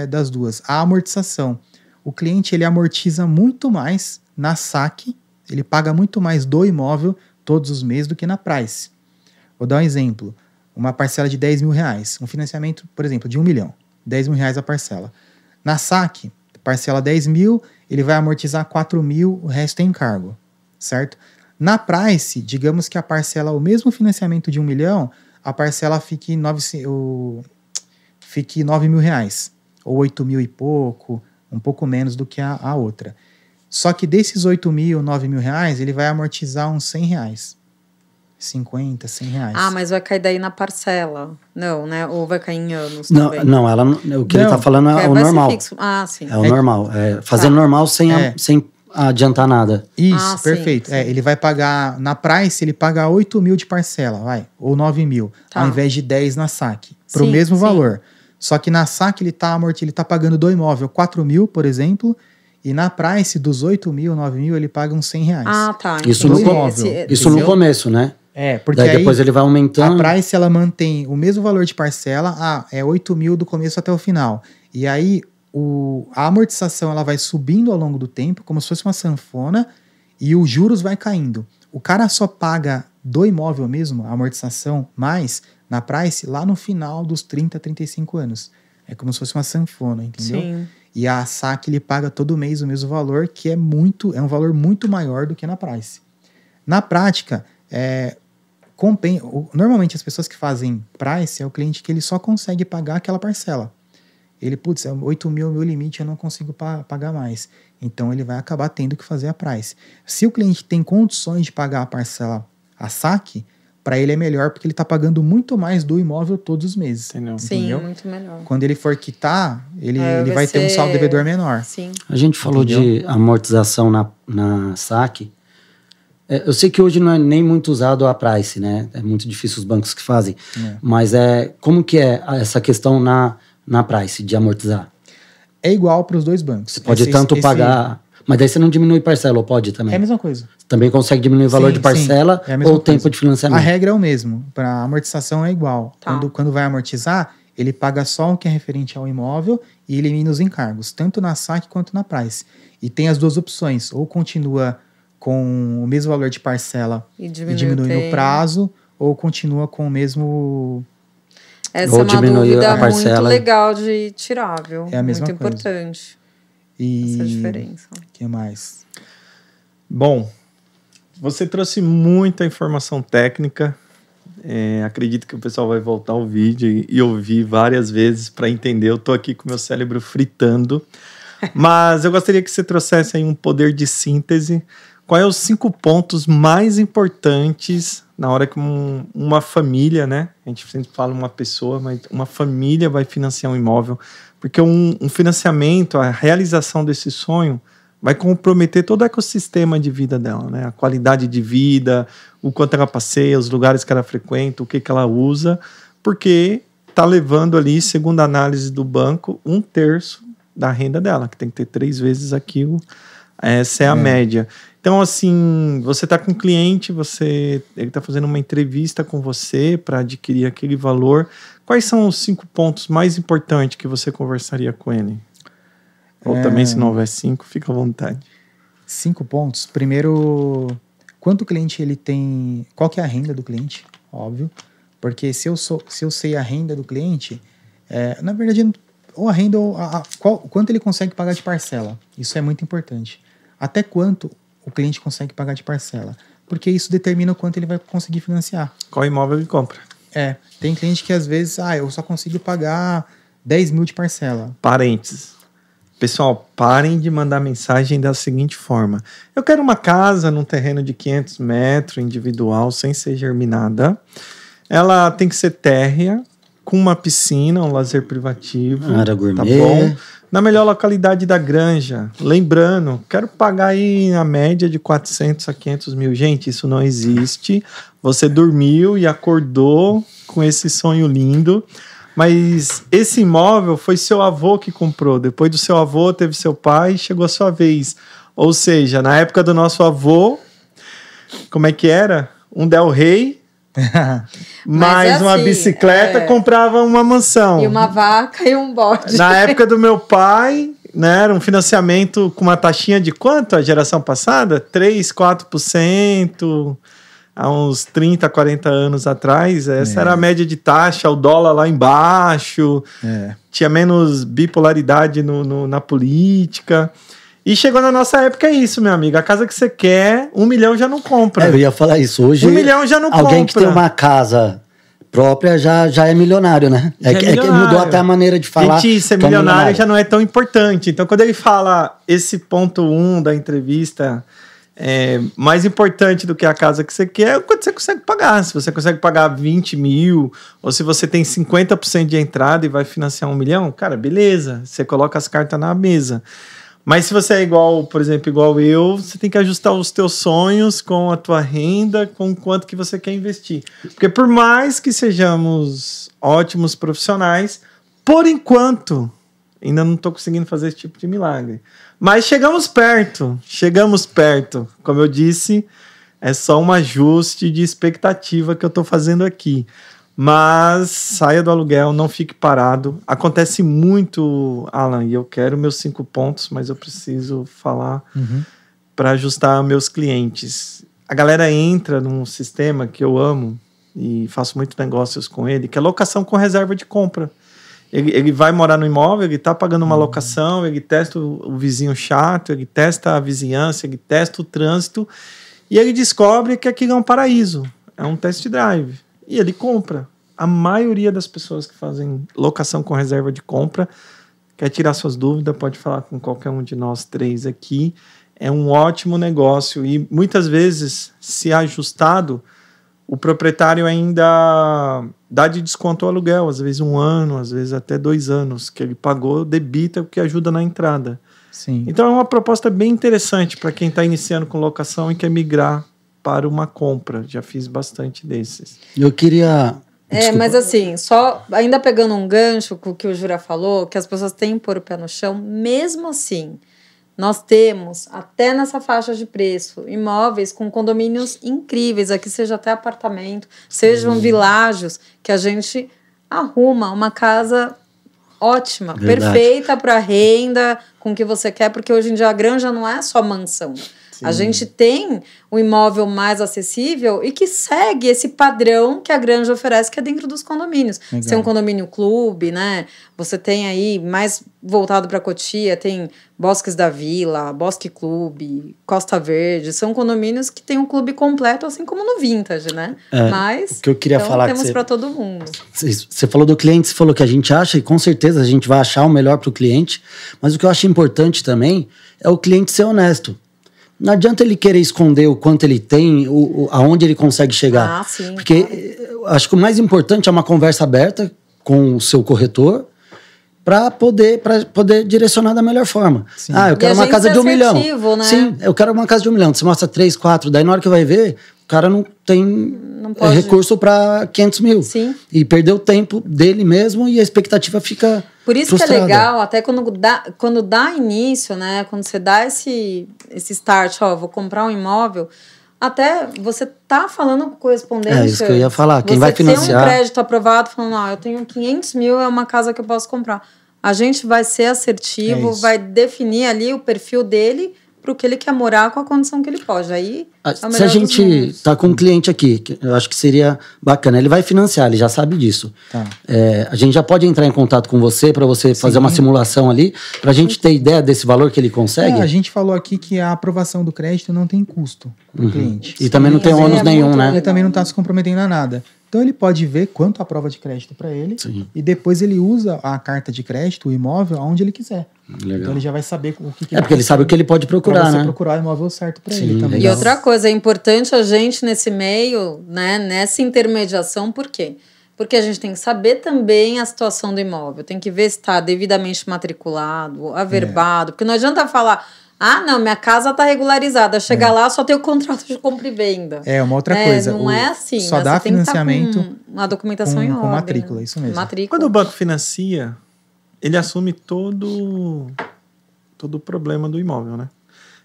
das duas? A amortização. O cliente ele amortiza muito mais na SAC, ele paga muito mais do imóvel todos os meses do que na Price. Vou dar um exemplo. Uma parcela de 10 mil reais. Um financiamento, por exemplo, de 1 milhão. 10 mil reais a parcela. Na SAC, parcela 10 mil, ele vai amortizar 4 mil, o resto é encargo. Certo? Na Price, digamos que a parcela, o mesmo financiamento de 1 milhão, a parcela fique 9 mil reais. Ou 8 mil e pouco, um pouco menos do que a outra. Só que desses 8 mil, 9 mil reais, ele vai amortizar uns 100 reais. 50, 100 reais. Mas vai cair daí na parcela. Não, né? Ou vai cair em anos também. O que ele tá falando é o normal. Sim. É o normal. Fazendo normal sem adiantar nada. Isso, perfeito. Sim. Ele vai pagar, na Price, ele paga 8 mil de parcela, ou 9 mil, ao invés de 10 na SAC, pro mesmo valor. Só que na SAC ele tá pagando do imóvel 4 mil, por exemplo, e na Price, dos 8 mil, 9 mil, ele paga uns 100 reais. Tá. Isso no começo, né? Porque daí depois ele vai aumentando. A Price, ela mantém o mesmo valor de parcela, é 8 mil do começo até o final. E aí, a amortização, ela vai subindo ao longo do tempo, como se fosse uma sanfona, e os juros vai caindo. O cara só paga do imóvel mesmo, a amortização, mais na Price, lá no final dos 30, 35 anos. É como se fosse uma sanfona, entendeu? Sim. E a SAC, ele paga todo mês o mesmo valor, que é um valor muito maior do que na Price. Na prática, normalmente as pessoas que fazem Price é o cliente que ele só consegue pagar aquela parcela. Ele, 8 mil é o meu limite, eu não consigo pagar mais. Então ele vai acabar tendo que fazer a Price. Se o cliente tem condições de pagar a parcela, a SAC, para ele é melhor porque ele está pagando muito mais do imóvel todos os meses. Entendeu? Sim, muito melhor. Quando ele for quitar, ele vai ter um saldo devedor menor. Sim. A gente falou de amortização na SAC. Eu sei que hoje não é nem muito usado a Price, né? É muito difícil os bancos que fazem. Mas como que é essa questão na Price de amortizar? É igual para os dois bancos. Você pode pagar... Mas daí você não diminui parcela, ou pode também? É a mesma coisa. Você também consegue diminuir o valor de parcela ou o tempo de financiamento? A regra é o mesmo. Para a amortização é igual. Quando vai amortizar, ele paga só o que é referente ao imóvel e elimina os encargos, tanto na SAC quanto na Price. E tem as duas opções. Ou continua com o mesmo valor de parcela e diminui no prazo, ou continua com o mesmo... Essa é uma dúvida muito legal de tirar, viu? É a mesma muito coisa. Importante. Essa diferença. O que mais? Bom, você trouxe muita informação técnica. Acredito que o pessoal vai voltar ao vídeo e ouvir várias vezes para entender. Eu estou aqui com o meu cérebro fritando. Mas eu gostaria que você trouxesse aí um poder de síntese. Quais são os 5 pontos mais importantes na hora que uma família, né? A gente sempre fala uma pessoa, mas uma família vai financiar um imóvel. Porque um financiamento, a realização desse sonho, vai comprometer todo o ecossistema de vida dela, né? A qualidade de vida, o quanto ela passeia, os lugares que ela frequenta, o que ela usa, porque está levando ali, segundo a análise do banco, 1/3 da renda dela, que tem que ter 3 vezes aquilo. Essa é a média. Então, assim, você está com um cliente, ele está fazendo uma entrevista com você para adquirir aquele valor. Quais são os 5 pontos mais importantes que você conversaria com ele? Ou também, se não houver 5, fica à vontade. 5 pontos. Primeiro, quanto o cliente ele tem... Qual que é a renda do cliente? Óbvio. Porque se eu sei a renda do cliente, na verdade, ou a renda ou quanto ele consegue pagar de parcela. Isso é muito importante. Até quanto o cliente consegue pagar de parcela. Porque isso determina o quanto ele vai conseguir financiar. Qual imóvel ele compra? Tem cliente que às vezes, eu só consigo pagar 10 mil de parcela. Parênteses. Pessoal, parem de mandar mensagem da seguinte forma. Eu quero uma casa num terreno de 500 metros, individual, sem ser germinada. Ela tem que ser térrea, com uma piscina, um lazer privativo. Área gourmet. Tá bom? Na melhor localidade da Granja. Lembrando, quero pagar aí a média de 400 a 500 mil. Gente, isso não existe. Você dormiu e acordou com esse sonho lindo. Mas esse imóvel foi seu avô que comprou. Depois do seu avô, teve seu pai e chegou a sua vez. Ou seja, na época do nosso avô, como é que era? Um Del Rey, mais uma bicicleta, comprava uma mansão. E uma vaca e um bode. Na época do meu pai, né, era um financiamento com uma taxinha de quanto a geração passada? 3%, 4%. Há uns 30, 40 anos atrás, essa era a média de taxa, o dólar lá embaixo, tinha menos bipolaridade na política. E chegou na nossa época isso, meu amigo. A casa que você quer, 1 milhão já não compra. Eu ia falar isso. Hoje, 1 milhão já não compra. Alguém que tem uma casa própria já é milionário, né? Que mudou até a maneira de falar. Gente, ser milionário já não é tão importante. Então, quando ele fala esse ponto 1 da entrevista... mais importante do que a casa que você quer é o quanto você consegue pagar. Se você consegue pagar 20 mil, ou se você tem 50% de entrada e vai financiar 1 milhão, cara, beleza, você coloca as cartas na mesa. Mas se você é igual, por exemplo, igual eu, você tem que ajustar os teus sonhos com a tua renda, com quanto que você quer investir. Porque por mais que sejamos ótimos profissionais, por enquanto, ainda não estou conseguindo fazer esse tipo de milagre. Mas chegamos perto. Como eu disse, é só um ajuste de expectativa que eu estou fazendo aqui. Mas saia do aluguel, não fique parado. Acontece muito, Alan, e eu quero meus 5 pontos, mas eu preciso falar para ajustar meus clientes. A galera entra num sistema que eu amo e faço muitos negócios com ele, que é locação com reserva de compra. Ele vai morar no imóvel, ele está pagando uma locação, ele testa o vizinho chato, ele testa a vizinhança, ele testa o trânsito e ele descobre que aquilo é um paraíso, é um test drive. E ele compra. A maioria das pessoas que fazem locação com reserva de compra, quer tirar suas dúvidas, pode falar com qualquer um de nós 3 aqui. É um ótimo negócio e muitas vezes, se ajustado, o proprietário ainda dá de desconto ao aluguel, às vezes 1 ano, às vezes até 2 anos, que ele pagou, debita, o que ajuda na entrada. Sim. Então é uma proposta bem interessante para quem está iniciando com locação e quer migrar para uma compra. Já fiz bastante desses. Eu queria... Desculpa. Mas assim, só ainda pegando um gancho com o que o Jura falou, que as pessoas têm que pôr o pé no chão, mesmo assim... Nós temos, até nessa faixa de preço, imóveis com condomínios incríveis, aqui seja até apartamento, sejam világios, que a gente arruma uma casa ótima, perfeita para renda, com o que você quer, porque hoje em dia a Granja não é só mansão. A gente tem um imóvel mais acessível e que segue esse padrão que a Grande oferece, que é dentro dos condomínios. Legal. Você tem um condomínio clube, né? Você tem aí, mais voltado para Cotia, tem Bosques da Vila, Bosque Clube, Costa Verde. São condomínios que tem um clube completo, assim como no Vintage, né? Mas o que eu queria então, falar temos para todo mundo. Você falou do cliente, você falou que a gente acha, e com certeza a gente vai achar o melhor para o cliente, mas o que eu acho importante também é o cliente ser honesto. Não adianta ele querer esconder o quanto ele tem, aonde ele consegue chegar. Ah, sim. Porque eu acho que o mais importante é uma conversa aberta com o seu corretor para poder direcionar da melhor forma. Sim. Eu quero uma casa de 1 milhão. Né? Sim, eu quero uma casa de 1 milhão. Você mostra 3, 4, daí na hora que vai ver, o cara não tem recurso para 500 mil. Sim. E perdeu o tempo dele mesmo e a expectativa fica Por isso frustrada. que é legal, até quando dá início, né? Quando você dá esse start, vou comprar um imóvel, até você tá falando com o correspondente. É isso que eu ia falar. Quem vai financiar... Você tem um crédito aprovado falando, eu tenho 500 mil, é uma casa que eu posso comprar. A gente vai ser assertivo, vai definir ali o perfil dele para o que ele quer morar com a condição que ele pode. Aí é o se a gente tá com um cliente aqui, que eu acho que seria bacana, ele vai financiar, ele já sabe disso. Tá. A gente já pode entrar em contato com você para você fazer uma simulação ali, para a gente ter ideia desse valor que ele consegue? A gente falou aqui que a aprovação do crédito não tem custo para o cliente. E também não tem ônus nenhum, né? Ele também não está se comprometendo a nada. Então ele pode ver quanto a prova de crédito para ele. Sim. E depois ele usa a carta de crédito, o imóvel, aonde ele quiser. Legal. Então ele já vai saber o que porque ele sabe o que ele pode procurar, pra você né? procurar o imóvel certo para ele também. E outra coisa, é importante a gente nesse meio, né, nessa intermediação, por quê? Porque a gente tem que saber também a situação do imóvel, tem que ver se está devidamente matriculado, averbado, porque não adianta falar, não, minha casa está regularizada, chegar lá só tem o contrato de compra e venda. Uma outra coisa. Não é assim, só dá financiamento com a documentação em ordem. Com matrícula, isso mesmo. Matrícula. Quando o banco financia, ele assume todo o problema do imóvel, né?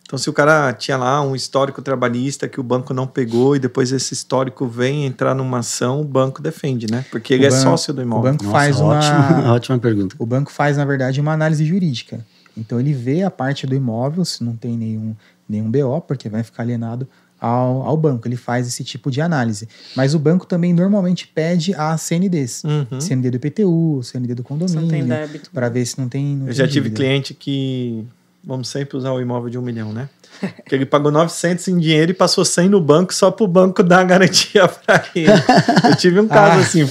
Então, se o cara tinha lá um histórico trabalhista que o banco não pegou e depois esse histórico vem entrar numa ação, o banco defende, né? Porque ele é sócio do imóvel. O banco faz ótima pergunta. O banco faz, na verdade, uma análise jurídica. Então, ele vê a parte do imóvel, se não tem nenhum BO, porque vai ficar alienado ao banco. Ele faz esse tipo de análise. Mas o banco também normalmente pede a CNDs. CND do IPTU, CND do condomínio, para ver se não tem Eu já tive cliente que... Vamos sempre usar o imóvel de 1 milhão, né? Que ele pagou 900 em dinheiro e passou 100 no banco só pro banco dar a garantia para ele. Eu tive um caso assim, o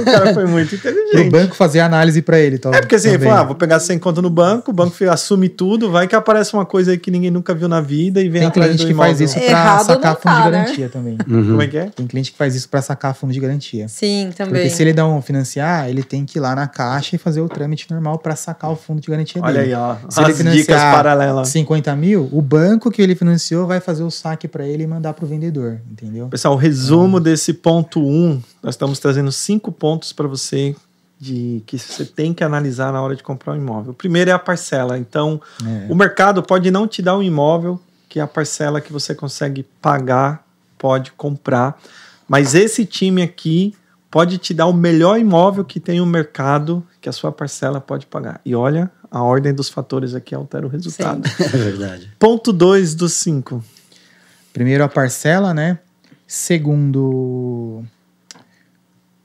cara foi muito inteligente. O banco fazer a análise para ele. Porque assim, ele falou, vou pegar 100 conto no banco, o banco assume tudo, vai que aparece uma coisa aí que ninguém nunca viu na vida e vem atrás do imóvel. Tem cliente que faz isso para sacar fundo de garantia também. Como é que é? Tem cliente que faz isso para sacar fundo de garantia. Sim, também. Porque se ele financiar, ele tem que ir lá na caixa e fazer o trâmite normal para sacar o fundo de garantia dele. Olha aí, ó, se ele financiar dicas paralelas. 50 mil, o banco que ele financiou vai fazer o saque para ele e mandar pro vendedor, entendeu? Pessoal, o resumo desse ponto 1, nós estamos trazendo 5 pontos para você que você tem que analisar na hora de comprar um imóvel. O primeiro é a parcela. Então, o mercado pode não te dar um imóvel que a parcela que você consegue pagar pode comprar, mas esse time aqui pode te dar o melhor imóvel que tem o mercado que a sua parcela pode pagar. E olha, a ordem dos fatores aqui altera o resultado. É verdade. Ponto 2 dos 5. Primeiro a parcela, né? Segundo,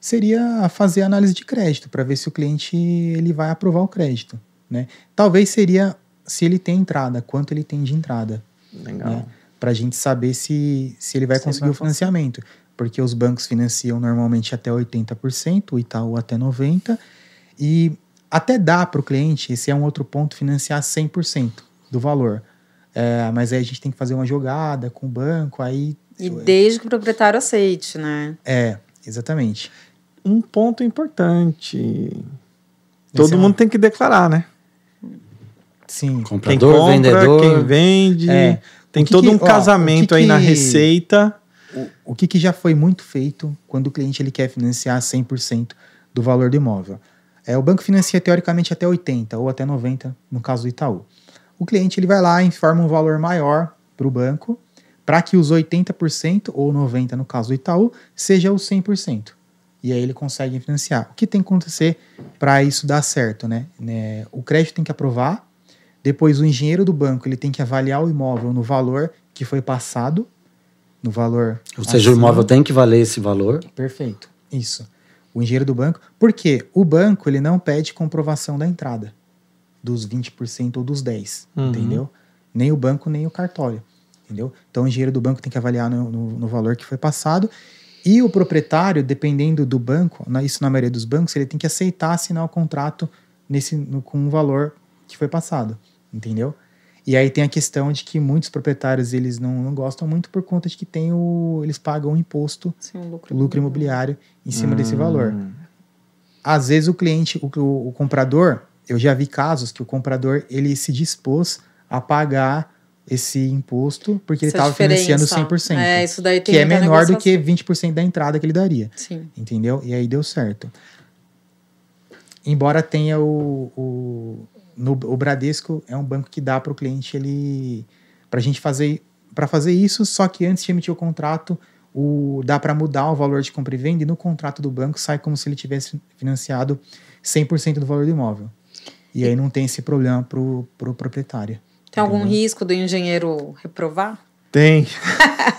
seria fazer análise de crédito para ver se o cliente ele vai aprovar o crédito, né? Talvez seria se ele tem entrada, quanto ele tem de entrada. Legal. Né? Para a gente saber se ele vai conseguir o financiamento. Porque os bancos financiam normalmente até 80%, o Itaú até 90%, e até dá para o cliente, esse é um outro ponto, financiar 100% do valor. Mas aí a gente tem que fazer uma jogada com o banco, aí... E desde que o proprietário aceite, né? Exatamente. Um ponto importante. Todo mundo tem que declarar, né? Sim. Quem compra, vendedor, quem vende. Tem todo um casamento aí na receita. O que já foi muito feito quando o cliente ele quer financiar 100% do valor do imóvel? O banco financia teoricamente até 80% ou até 90%, no caso do Itaú. O cliente ele vai lá e informa um valor maior para o banco, para que os 80% ou 90% no caso do Itaú, seja os 100%. E aí ele consegue financiar. O que tem que acontecer para isso dar certo, né? O crédito tem que aprovar, depois o engenheiro do banco ele tem que avaliar o imóvel no valor que foi passado no valor... Ou seja, o imóvel tem que valer esse valor. Perfeito, isso. O engenheiro do banco... Porque o banco ele não pede comprovação da entrada dos 20% ou dos 10%, entendeu? Nem o banco, nem o cartório, entendeu? Então, o engenheiro do banco tem que avaliar no valor que foi passado e o proprietário, dependendo do banco, isso na maioria dos bancos, ele tem que aceitar assinar o contrato com o valor que foi passado, entendeu? E aí tem a questão de que muitos proprietários eles não gostam muito por conta de que eles pagam um imposto, Sim, lucro imobiliário em cima desse valor. Às vezes o cliente, o comprador, eu já vi casos que o comprador ele se dispôs a pagar esse imposto porque ele estava financiando 100%. Isso daí tem que é menor do que 20% da entrada que ele daria. Sim. Entendeu? E aí deu certo. Embora tenha o Bradesco é um banco que dá para o cliente para fazer isso, só que antes de emitir o contrato, dá para mudar o valor de compra e venda e no contrato do banco sai como se ele tivesse financiado 100% do valor do imóvel. E aí não tem esse problema pro proprietário. Tem algum risco do engenheiro reprovar? Tem.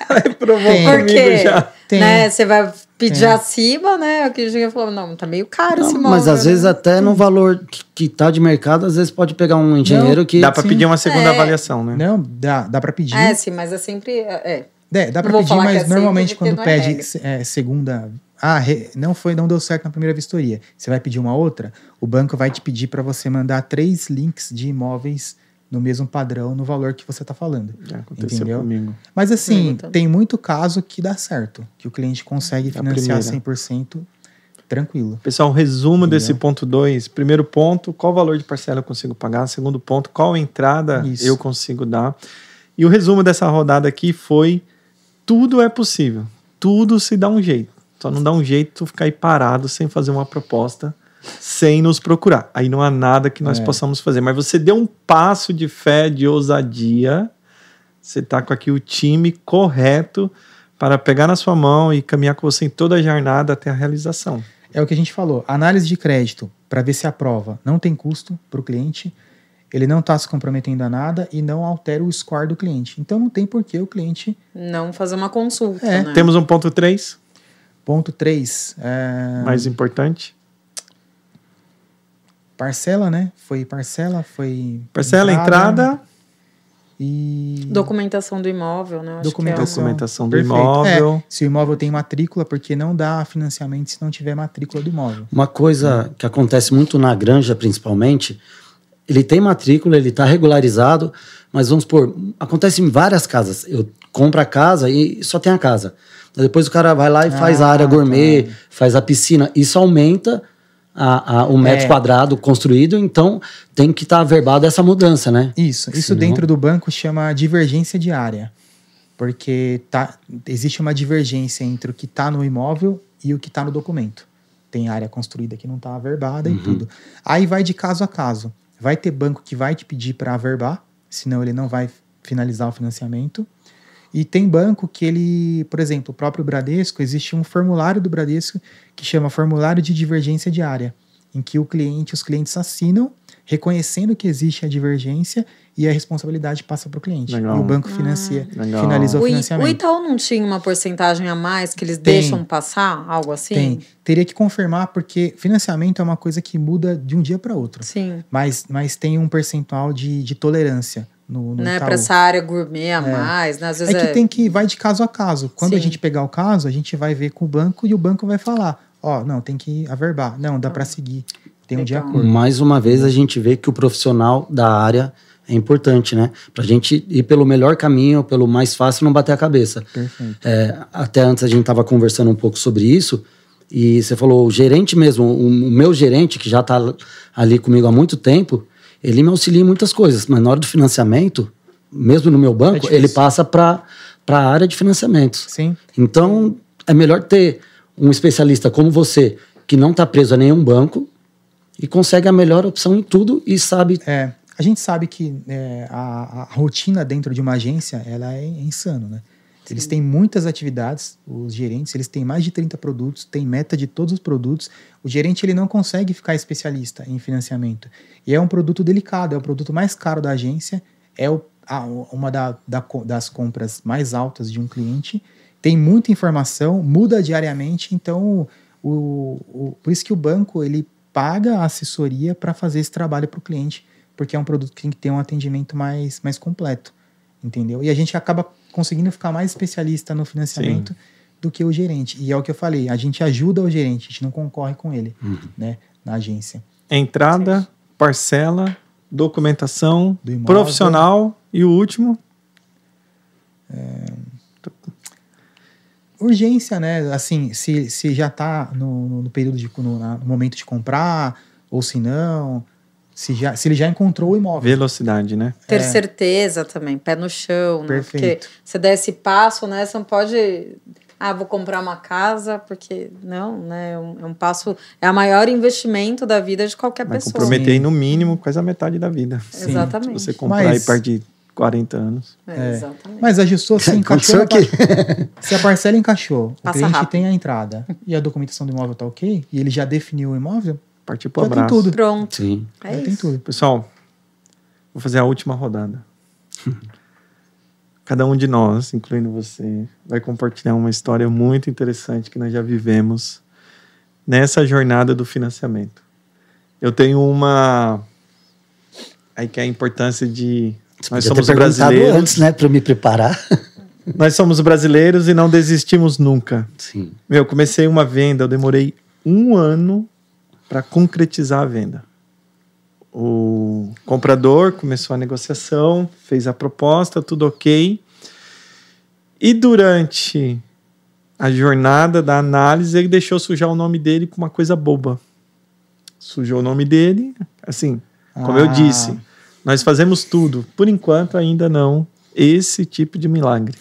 Reprovou Porque já. Tem. Né, você vai pedir acima, né? O que o engenheiro falou, não, tá meio caro esse imóvel. Mas às vezes até no valor que tá de mercado, às vezes pode pegar um engenheiro que... Dá para pedir uma segunda avaliação, né? Não, dá para pedir. Sim, mas é sempre... Dá para pedir, mas normalmente quando pede segunda... não deu certo na primeira vistoria. Você vai pedir uma outra, o banco vai te pedir para você mandar 3 links de imóveis no mesmo padrão, no valor que você está falando. Já aconteceu entendeu? Comigo. Mas assim, tem muito caso que dá certo, que o cliente consegue financiar 100% tranquilo. Pessoal, resumo desse ponto 2. Primeiro ponto, qual valor de parcela eu consigo pagar? Segundo ponto, qual entrada eu consigo dar? E o resumo dessa rodada aqui foi: tudo é possível, tudo se dá um jeito. Só não dá um jeito tu ficar aí parado sem fazer uma proposta, sem nos procurar. Aí não há nada que nós possamos fazer. Mas você deu um passo de fé, de ousadia. Você está com aqui o time correto para pegar na sua mão e caminhar com você em toda a jornada até a realização. É o que a gente falou. Análise de crédito, para ver se aprova, não tem custo para o cliente. Ele não está se comprometendo a nada e não altera o score do cliente. Então não tem por que o cliente... não fazer uma consulta, né? Temos um ponto 3. Ponto 3. Mais importante. Parcela, né? Foi parcela, foi... Parcela, entrada... E... documentação do imóvel, né? Documentação do imóvel. Se o imóvel tem matrícula, porque não dá financiamento se não tiver matrícula do imóvel. Uma coisa que acontece muito na granja, principalmente, ele tem matrícula, ele está regularizado, mas vamos supor, acontece em várias casas. Eu compro a casa e só tem a casa. Depois o cara vai lá e faz a área gourmet, faz a piscina. Isso aumenta o metro quadrado construído, então tem que estar averbado essa mudança, né? Isso dentro do banco chama divergência de área, porque existe uma divergência entre o que está no imóvel e o que está no documento. Tem área construída que não está averbada e tudo. Aí vai de caso a caso. Vai ter banco que vai te pedir para averbar, senão ele não vai finalizar o financiamento. E tem banco que ele, por exemplo, o próprio Bradesco, existe um formulário do Bradesco que chama formulário de divergência de área, em que os clientes assinam, reconhecendo que existe a divergência e a responsabilidade passa para o cliente. Legal. E o banco finaliza o financiamento. O Itaú não tinha uma porcentagem a mais que eles deixam passar, algo assim? Tem. Teria que confirmar, porque financiamento é uma coisa que muda de um dia para outro. Sim. Mas tem um percentual de tolerância. No né, Itaú. para essa área gourmet a mais, né? Às vezes tem que vai de caso a caso. Quando a gente pegar o caso, a gente vai ver com o banco e o banco vai falar: não, tem que averbar. Não, dá para seguir. Tem um de acordo. Mais uma vez a gente vê que o profissional da área é importante, né? Pra gente ir pelo melhor caminho, pelo mais fácil, não bater a cabeça. Perfeito. Até antes a gente tava conversando um pouco sobre isso e você falou, o gerente mesmo, o meu gerente, que já tá ali comigo há muito tempo, ele me auxilia em muitas coisas, mas na hora do financiamento, mesmo no meu banco, ele passa para a área de financiamentos. Sim. Então, é melhor ter um especialista como você, que não está preso a nenhum banco e consegue a melhor opção em tudo e sabe... A gente sabe que a rotina dentro de uma agência, ela é insano, né? Sim. Eles têm muitas atividades, os gerentes, eles têm mais de 30 produtos, têm meta de todos os produtos. O gerente, ele não consegue ficar especialista em financiamento. E é um produto delicado, é o produto mais caro da agência, é o uma das compras mais altas de um cliente, tem muita informação, muda diariamente, então por isso que o banco ele paga a assessoria para fazer esse trabalho para o cliente, porque é um produto que tem que ter um atendimento mais completo, entendeu? E a gente acaba conseguindo ficar mais especialista no financiamento do que o gerente. E é o que eu falei, a gente ajuda o gerente, a gente não concorre com ele, né, na agência. Entrada, parcela, documentação, Do imóvel. profissional e o último... Urgência, né? Assim, se já está no período no momento de comprar, ou se não, se ele já encontrou o imóvel. Velocidade, né? Ter certeza também, pé no chão, né? Perfeito. Porque você der esse passo, né? Você não pode... vou comprar uma casa, porque... Não, né? É um passo... É o maior investimento da vida de qualquer Vai pessoa. comprometer aí no mínimo quase a metade da vida. Sim. Exatamente. Se você comprar aí perto de 40 anos. Exatamente. Mas ajustou, se encaixou. aqui. Se a parcela encaixou, Passa o cliente rápido. tem a entrada e a documentação do imóvel tá ok, e ele já definiu o imóvel, Partir pro já tem abraço. tudo. Pronto. Sim. É Já tem isso. tudo. Pessoal, vou fazer a última rodada. Cada um de nós, incluindo você, vai compartilhar uma história muito interessante que nós já vivemos nessa jornada do financiamento. Eu tenho uma... Aí que é a importância de... Nós somos brasileiros. Antes, né, para eu me preparar. Nós somos brasileiros e não desistimos nunca. Sim. Comecei uma venda, eu demorei 1 ano para concretizar a venda. O comprador começou a negociação, fez a proposta, tudo ok. E durante a jornada da análise, ele deixou sujar o nome dele com uma coisa boba. Sujou o nome dele, assim, como eu disse, nós fazemos tudo. Por enquanto, ainda não esse tipo de milagre.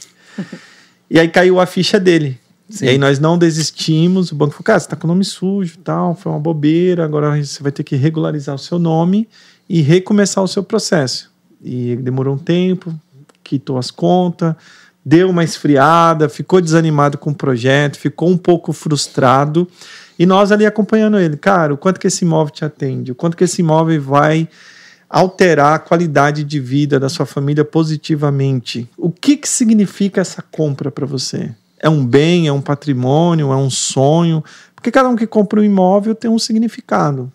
E aí caiu a ficha dele. Sim. E aí nós não desistimos. O banco falou, cara, você tá com o nome sujo e tal, foi uma bobeira, agora você vai ter que regularizar o seu nome e recomeçar o seu processo. E ele demorou um tempo, quitou as contas, deu uma esfriada, ficou desanimado com o projeto, ficou um pouco frustrado. E nós ali acompanhando ele. Cara, o quanto que esse imóvel te atende? O quanto que esse imóvel vai alterar a qualidade de vida da sua família positivamente? O que significa essa compra para você? É um bem, é um patrimônio, é um sonho? Porque cada um que compra um imóvel tem um significado.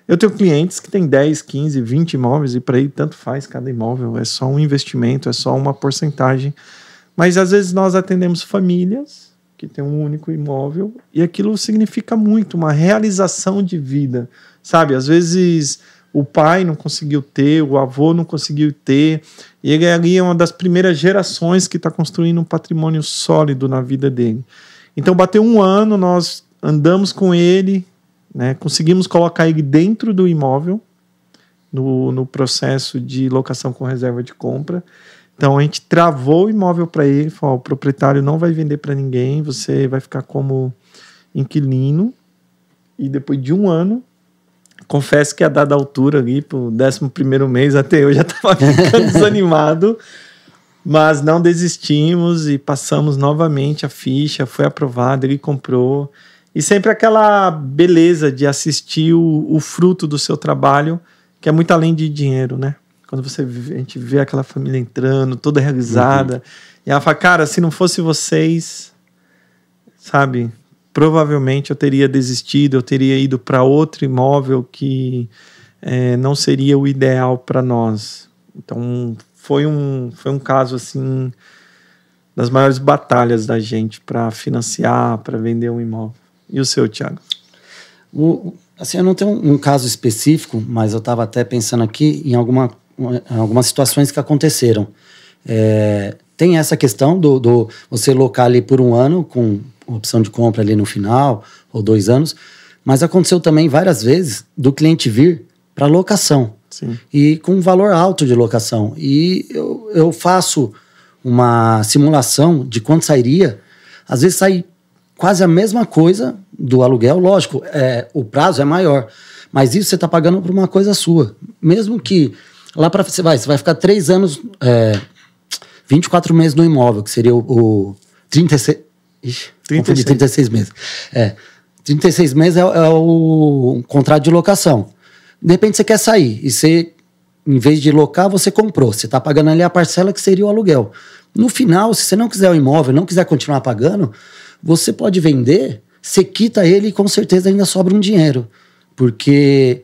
Eu tenho clientes que têm 10, 15, 20 imóveis e para ele tanto faz cada imóvel. É só um investimento, é só uma porcentagem. Mas às vezes nós atendemos famílias que têm um único imóvel e aquilo significa muito, uma realização de vida. Sabe, às vezes o pai não conseguiu ter, o avô não conseguiu ter, e ele ali é uma das primeiras gerações que está construindo um patrimônio sólido na vida dele. Então bateu 1 ano, nós andamos com ele, né, conseguimos colocar ele dentro do imóvel, no processo de locação com reserva de compra. Então a gente travou o imóvel para ele, falou, o proprietário não vai vender para ninguém, você vai ficar como inquilino, e depois de 1 ano, confesso que a dada altura ali, pro 11º mês, até eu já estava ficando desanimado, mas não desistimos e passamos novamente a ficha, foi aprovado, ele comprou. E sempre aquela beleza de assistir o fruto do seu trabalho, que é muito além de dinheiro, né? Quando a gente vê aquela família entrando, toda realizada, e ela fala, cara, se não fosse vocês, sabe... Provavelmente eu teria desistido, eu teria ido para outro imóvel que não seria o ideal para nós. Então, foi um caso, assim, das maiores batalhas da gente para financiar, para vender um imóvel. E o seu, Thiago? Assim, eu não tenho um caso específico, mas eu estava até pensando aqui em algumas situações que aconteceram. Tem essa questão do você locar ali por 1 ano com opção de compra ali no final, ou 2 anos, mas aconteceu também várias vezes do cliente vir para locação. Sim. E com um valor alto de locação. E eu faço uma simulação de quanto sairia, às vezes sai quase a mesma coisa do aluguel, lógico, o prazo é maior, mas isso você está pagando por uma coisa sua. Mesmo que lá para você vai ficar 3 anos, 24 meses no imóvel, que seria o 36... Ixi, 36 meses. 36 meses é o contrato de locação. De repente você quer sair e você em vez de locar, você comprou. Você está pagando ali a parcela que seria o aluguel. No final, se você não quiser o imóvel, não quiser continuar pagando, você pode vender, você quita ele e com certeza ainda sobra um dinheiro. Porque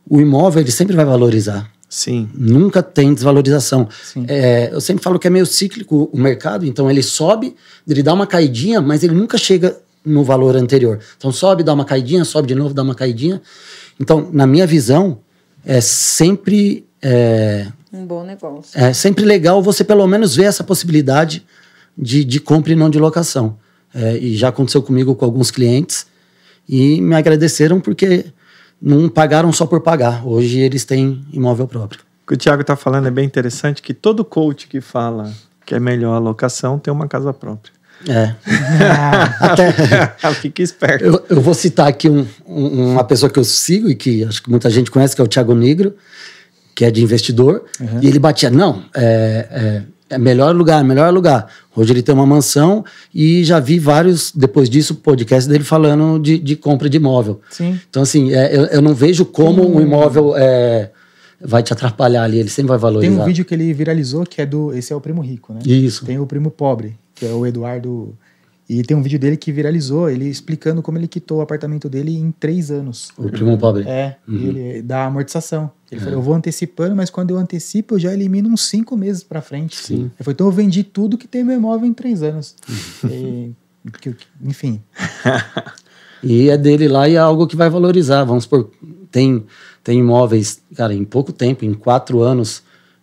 o imóvel ele sempre vai valorizar. Sim. Nunca tem desvalorização. Sim. Eu sempre falo que é meio cíclico o mercado, então ele sobe, ele dá uma caidinha, mas ele nunca chega no valor anterior. Então sobe, dá uma caidinha, sobe de novo, dá uma caidinha. Então, na minha visão, é sempre... Um bom negócio. É sempre legal você pelo menos ver essa possibilidade de compra e não de locação. E já aconteceu comigo com alguns clientes e me agradeceram porque não pagaram só por pagar. Hoje eles têm imóvel próprio. O que o Thiago está falando é bem interessante, que todo coach que fala que é melhor a locação tem uma casa própria. Até Fica esperto. eu vou citar aqui uma pessoa que eu sigo e que acho que muita gente conhece, que é o Thiago Negro, que é de investidor, e ele batia, não, é melhor lugar. Hoje ele tem uma mansão e já vi vários, depois disso, podcast dele falando de compra de imóvel. Sim. Então, assim, eu não vejo como um imóvel vai te atrapalhar ali, ele sempre vai valorizar. Tem um vídeo que ele viralizou, que esse é o primo rico, né? Isso. Tem o primo pobre, que é o Eduardo... E tem um vídeo dele que viralizou, ele explicando como ele quitou o apartamento dele em 3 anos. O primo pobre. E ele dá amortização. Ele falou, eu vou antecipando, mas quando eu antecipo, eu já elimino uns 5 meses pra frente. Sim. Ele falou, então eu vendi tudo que tem meu imóvel em 3 anos. Enfim. E é dele lá e é algo que vai valorizar. Vamos supor, tem imóveis, cara, em pouco tempo, em 4 anos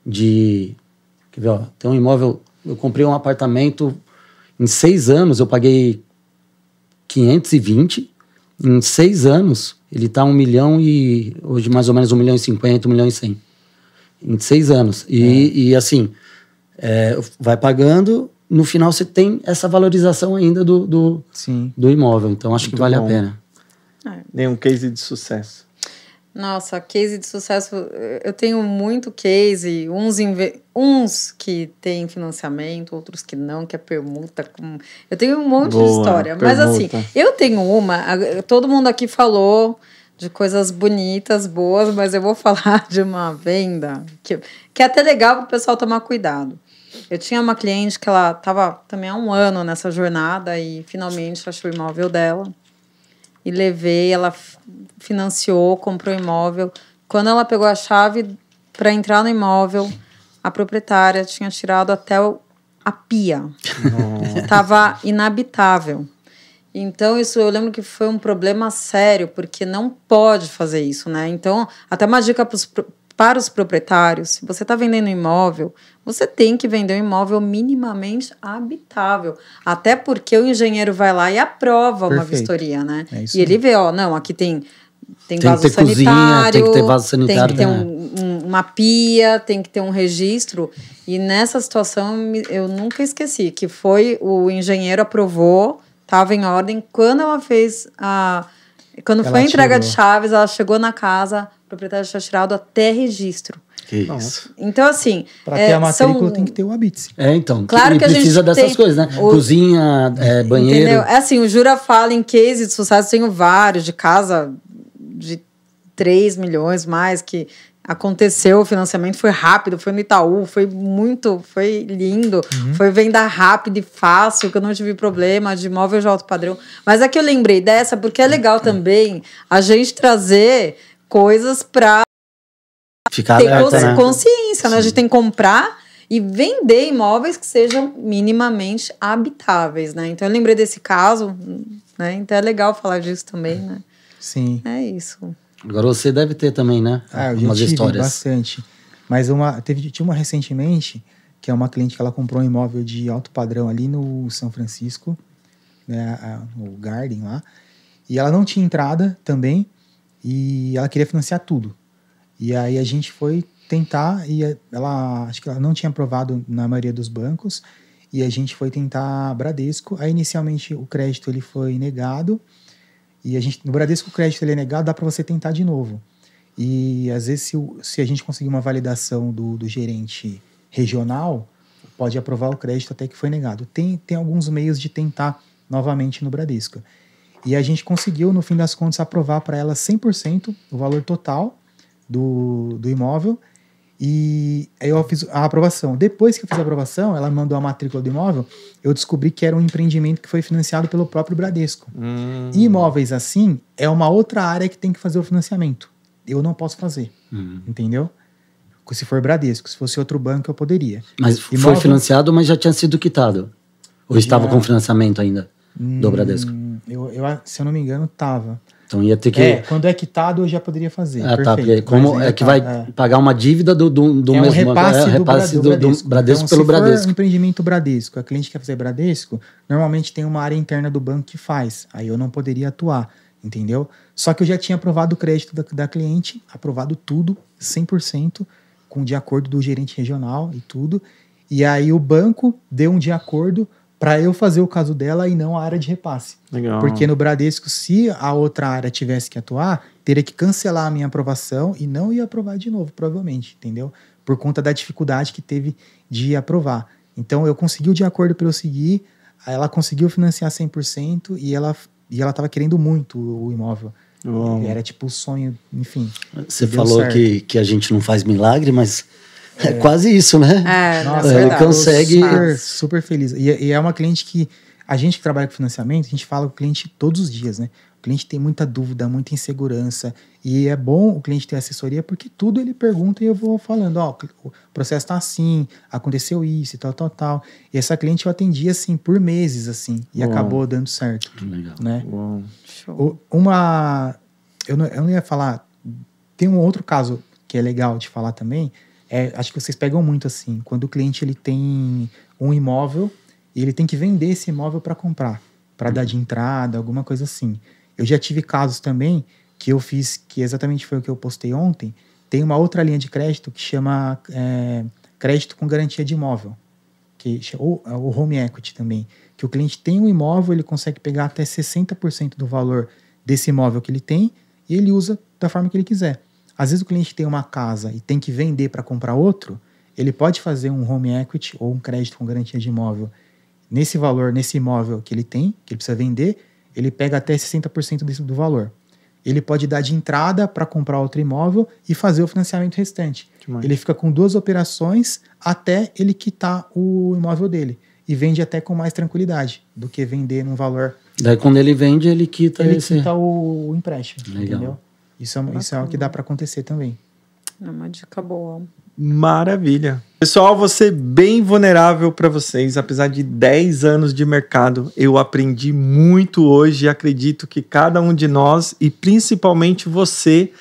quer ver, ó, tem um imóvel, eu comprei um apartamento, em 6 anos eu paguei 520, em 6 anos ele tá 1 milhão e, hoje mais ou menos 1 milhão e 50, 1 milhão e 100. Em 6 anos. E assim, vai pagando, no final você tem essa valorização ainda do imóvel. Então acho que vale a pena. Nenhum case de sucesso. Nossa, case de sucesso, eu tenho muito case, uns que tem financiamento, outros que não, que é permuta. Eu tenho um monte de história, mas assim, eu tenho todo mundo aqui falou de coisas bonitas, boas, mas eu vou falar de uma venda que é até legal para o pessoal tomar cuidado. Eu tinha uma cliente que ela estava também há 1 ano nessa jornada e finalmente achou o imóvel dela. E levei, ela financiou, comprou o imóvel. Quando ela pegou a chave para entrar no imóvel, a proprietária tinha tirado até a pia. Estava inabitável. Então, isso eu lembro que foi um problema sério, porque não pode fazer isso, né? Então, até uma dica para os proprietários, se você está vendendo imóvel, você tem que vender um imóvel minimamente habitável. Até porque o engenheiro vai lá e aprova uma vistoria, né? E ele vê, não, aqui tem vaso sanitário, cozinha, tem que ter vaso sanitário, tem que ter uma pia, tem que ter um registro. E nessa situação, eu nunca esqueci, que foi o engenheiro aprovou, estava em ordem. Quando ela fez quando foi a entrega de chaves, ela chegou na casa, a proprietária tinha tirado até registro. Que isso. Então, assim... Para ter a matrícula tem que ter o habite. Então. Claro que a gente precisa dessas coisas, né? Cozinha, banheiro. Entendeu? Assim, o Jura fala em case de sucesso, tenho vários de casa de 3 milhões mais, que aconteceu o financiamento, foi rápido, foi no Itaú, foi lindo, foi venda rápida e fácil, que eu não tive problema de imóvel de alto padrão. Mas é que eu lembrei dessa, porque é legal também a gente trazer coisas para ficar ter alerta, consciência, né? A gente tem que comprar e vender imóveis que sejam minimamente habitáveis, né? Então eu lembrei desse caso, né? Então é legal falar disso também, né? Sim. É isso. Agora você deve ter também, né? Eu já tive bastante. Mas tinha uma recentemente, que é uma cliente que ela comprou um imóvel de alto padrão ali no São Francisco, né? O Garden lá. E ela não tinha entrada também, e ela queria financiar tudo. E aí a gente foi tentar, e acho que ela não tinha aprovado na maioria dos bancos, e a gente foi tentar Bradesco. Aí inicialmente o crédito ele foi negado, e no Bradesco o crédito ele é negado, dá para você tentar de novo. E às vezes se a gente conseguir uma validação do gerente regional, pode aprovar o crédito até que foi negado. Tem alguns meios de tentar novamente no Bradesco. E a gente conseguiu, no fim das contas, aprovar para ela 100% o valor total do imóvel. E aí eu fiz a aprovação. Depois que eu fiz a aprovação, ela mandou a matrícula do imóvel, eu descobri que era um empreendimento que foi financiado pelo próprio Bradesco. E imóveis assim, é uma outra área que tem que fazer o financiamento. Eu não posso fazer, entendeu? Se for Bradesco, se fosse outro banco, eu poderia. Mas foi financiado, mas já tinha sido quitado? Ou estava com financiamento ainda do Bradesco? Se eu não me engano, estava. Então ia ter que... quando é quitado eu já poderia fazer. Tá, porque como é que vai pagar uma dívida do mesmo repasse banco? Repasse do Bradesco então, pelo Bradesco. Se for um empreendimento Bradesco, a cliente quer fazer Bradesco, normalmente tem uma área interna do banco que faz. Aí eu não poderia atuar, entendeu? Só que eu já tinha aprovado o crédito da cliente, aprovado tudo, 100%, de acordo do gerente regional e tudo. E aí o banco deu um de acordo para eu fazer o caso dela e não a área de repasse. Legal. Porque no Bradesco, se a outra área tivesse que atuar, teria que cancelar a minha aprovação e não ia aprovar de novo, provavelmente, entendeu? Por conta da dificuldade que teve de aprovar. Então, eu consegui o de acordo para eu seguir, ela conseguiu financiar 100% e ela estava querendo muito o imóvel. Era tipo o sonho, enfim. Você falou que a gente não faz milagre, mas... É quase isso, né? Nossa, ele consegue... Super feliz. E é uma cliente que... A gente que trabalha com financiamento, a gente fala com o cliente todos os dias, né? O cliente tem muita dúvida, muita insegurança. E é bom o cliente ter assessoria, porque tudo ele pergunta e eu vou falando, o processo tá assim, aconteceu isso e tal. E essa cliente eu atendi, assim, por meses, assim. E acabou dando certo. Legal. Né? Show. Eu não ia falar... Tem um outro caso que é legal de falar também... acho que vocês pegam muito assim, quando o cliente ele tem um imóvel e ele tem que vender esse imóvel para comprar, para dar de entrada, alguma coisa assim. Eu já tive casos também que eu fiz, que exatamente foi o que eu postei ontem, tem uma outra linha de crédito que chama crédito com garantia de imóvel, ou o home equity também, que o cliente tem um imóvel, ele consegue pegar até 60% do valor desse imóvel que ele tem e ele usa da forma que ele quiser. Às vezes o cliente tem uma casa e tem que vender para comprar outro, ele pode fazer um home equity ou um crédito com garantia de imóvel nesse valor, nesse imóvel que ele tem, que ele precisa vender, ele pega até 60% do valor. Ele pode dar de entrada para comprar outro imóvel e fazer o financiamento restante. Ele fica com 2 operações até ele quitar o imóvel dele. E vende até com mais tranquilidade do que vender num valor... Daí quando ele vende, ele quita o empréstimo. Legal. Entendeu? Isso é o que dá para acontecer também. É uma dica boa. Maravilha. Pessoal, vou ser bem vulnerável para vocês. Apesar de 10 anos de mercado, eu aprendi muito hoje e acredito que cada um de nós, e principalmente você,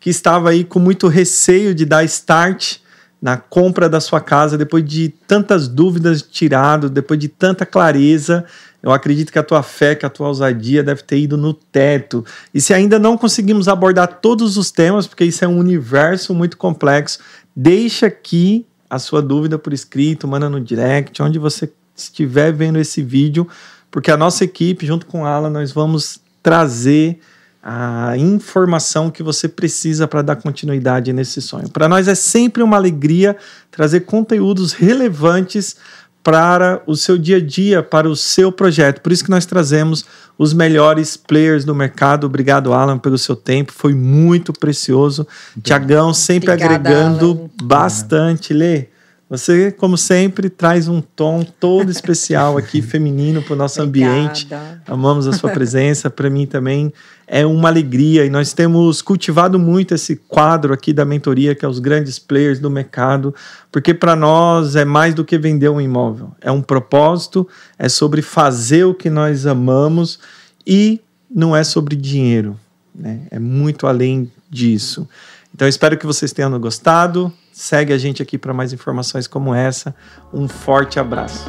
que estava aí com muito receio de dar start na compra da sua casa, depois de tantas dúvidas tiradas, depois de tanta clareza, eu acredito que a tua fé, que a tua ousadia deve ter ido no teto. E se ainda não conseguimos abordar todos os temas, porque isso é um universo muito complexo, deixa aqui a sua dúvida por escrito, manda no direct, onde você estiver vendo esse vídeo, porque a nossa equipe, junto com a Alan, nós vamos trazer a informação que você precisa para dar continuidade nesse sonho. Para nós é sempre uma alegria trazer conteúdos relevantes para o seu dia a dia, para o seu projeto. Por isso que nós trazemos os melhores players do mercado. Obrigado, Alan, pelo seu tempo. Foi muito precioso. Tiagão sempre agregando Alan. Bastante. Lê, você, como sempre, traz um tom todo especial aqui, feminino, para o nosso ambiente. Amamos a sua presença. Para mim também é uma alegria. E nós temos cultivado muito esse quadro aqui da mentoria, que é os grandes players do mercado, porque para nós é mais do que vender um imóvel. É um propósito, é sobre fazer o que nós amamos e não é sobre dinheiro, né? É muito além disso. Então, eu espero que vocês tenham gostado. Segue a gente aqui para mais informações como essa. Um forte abraço.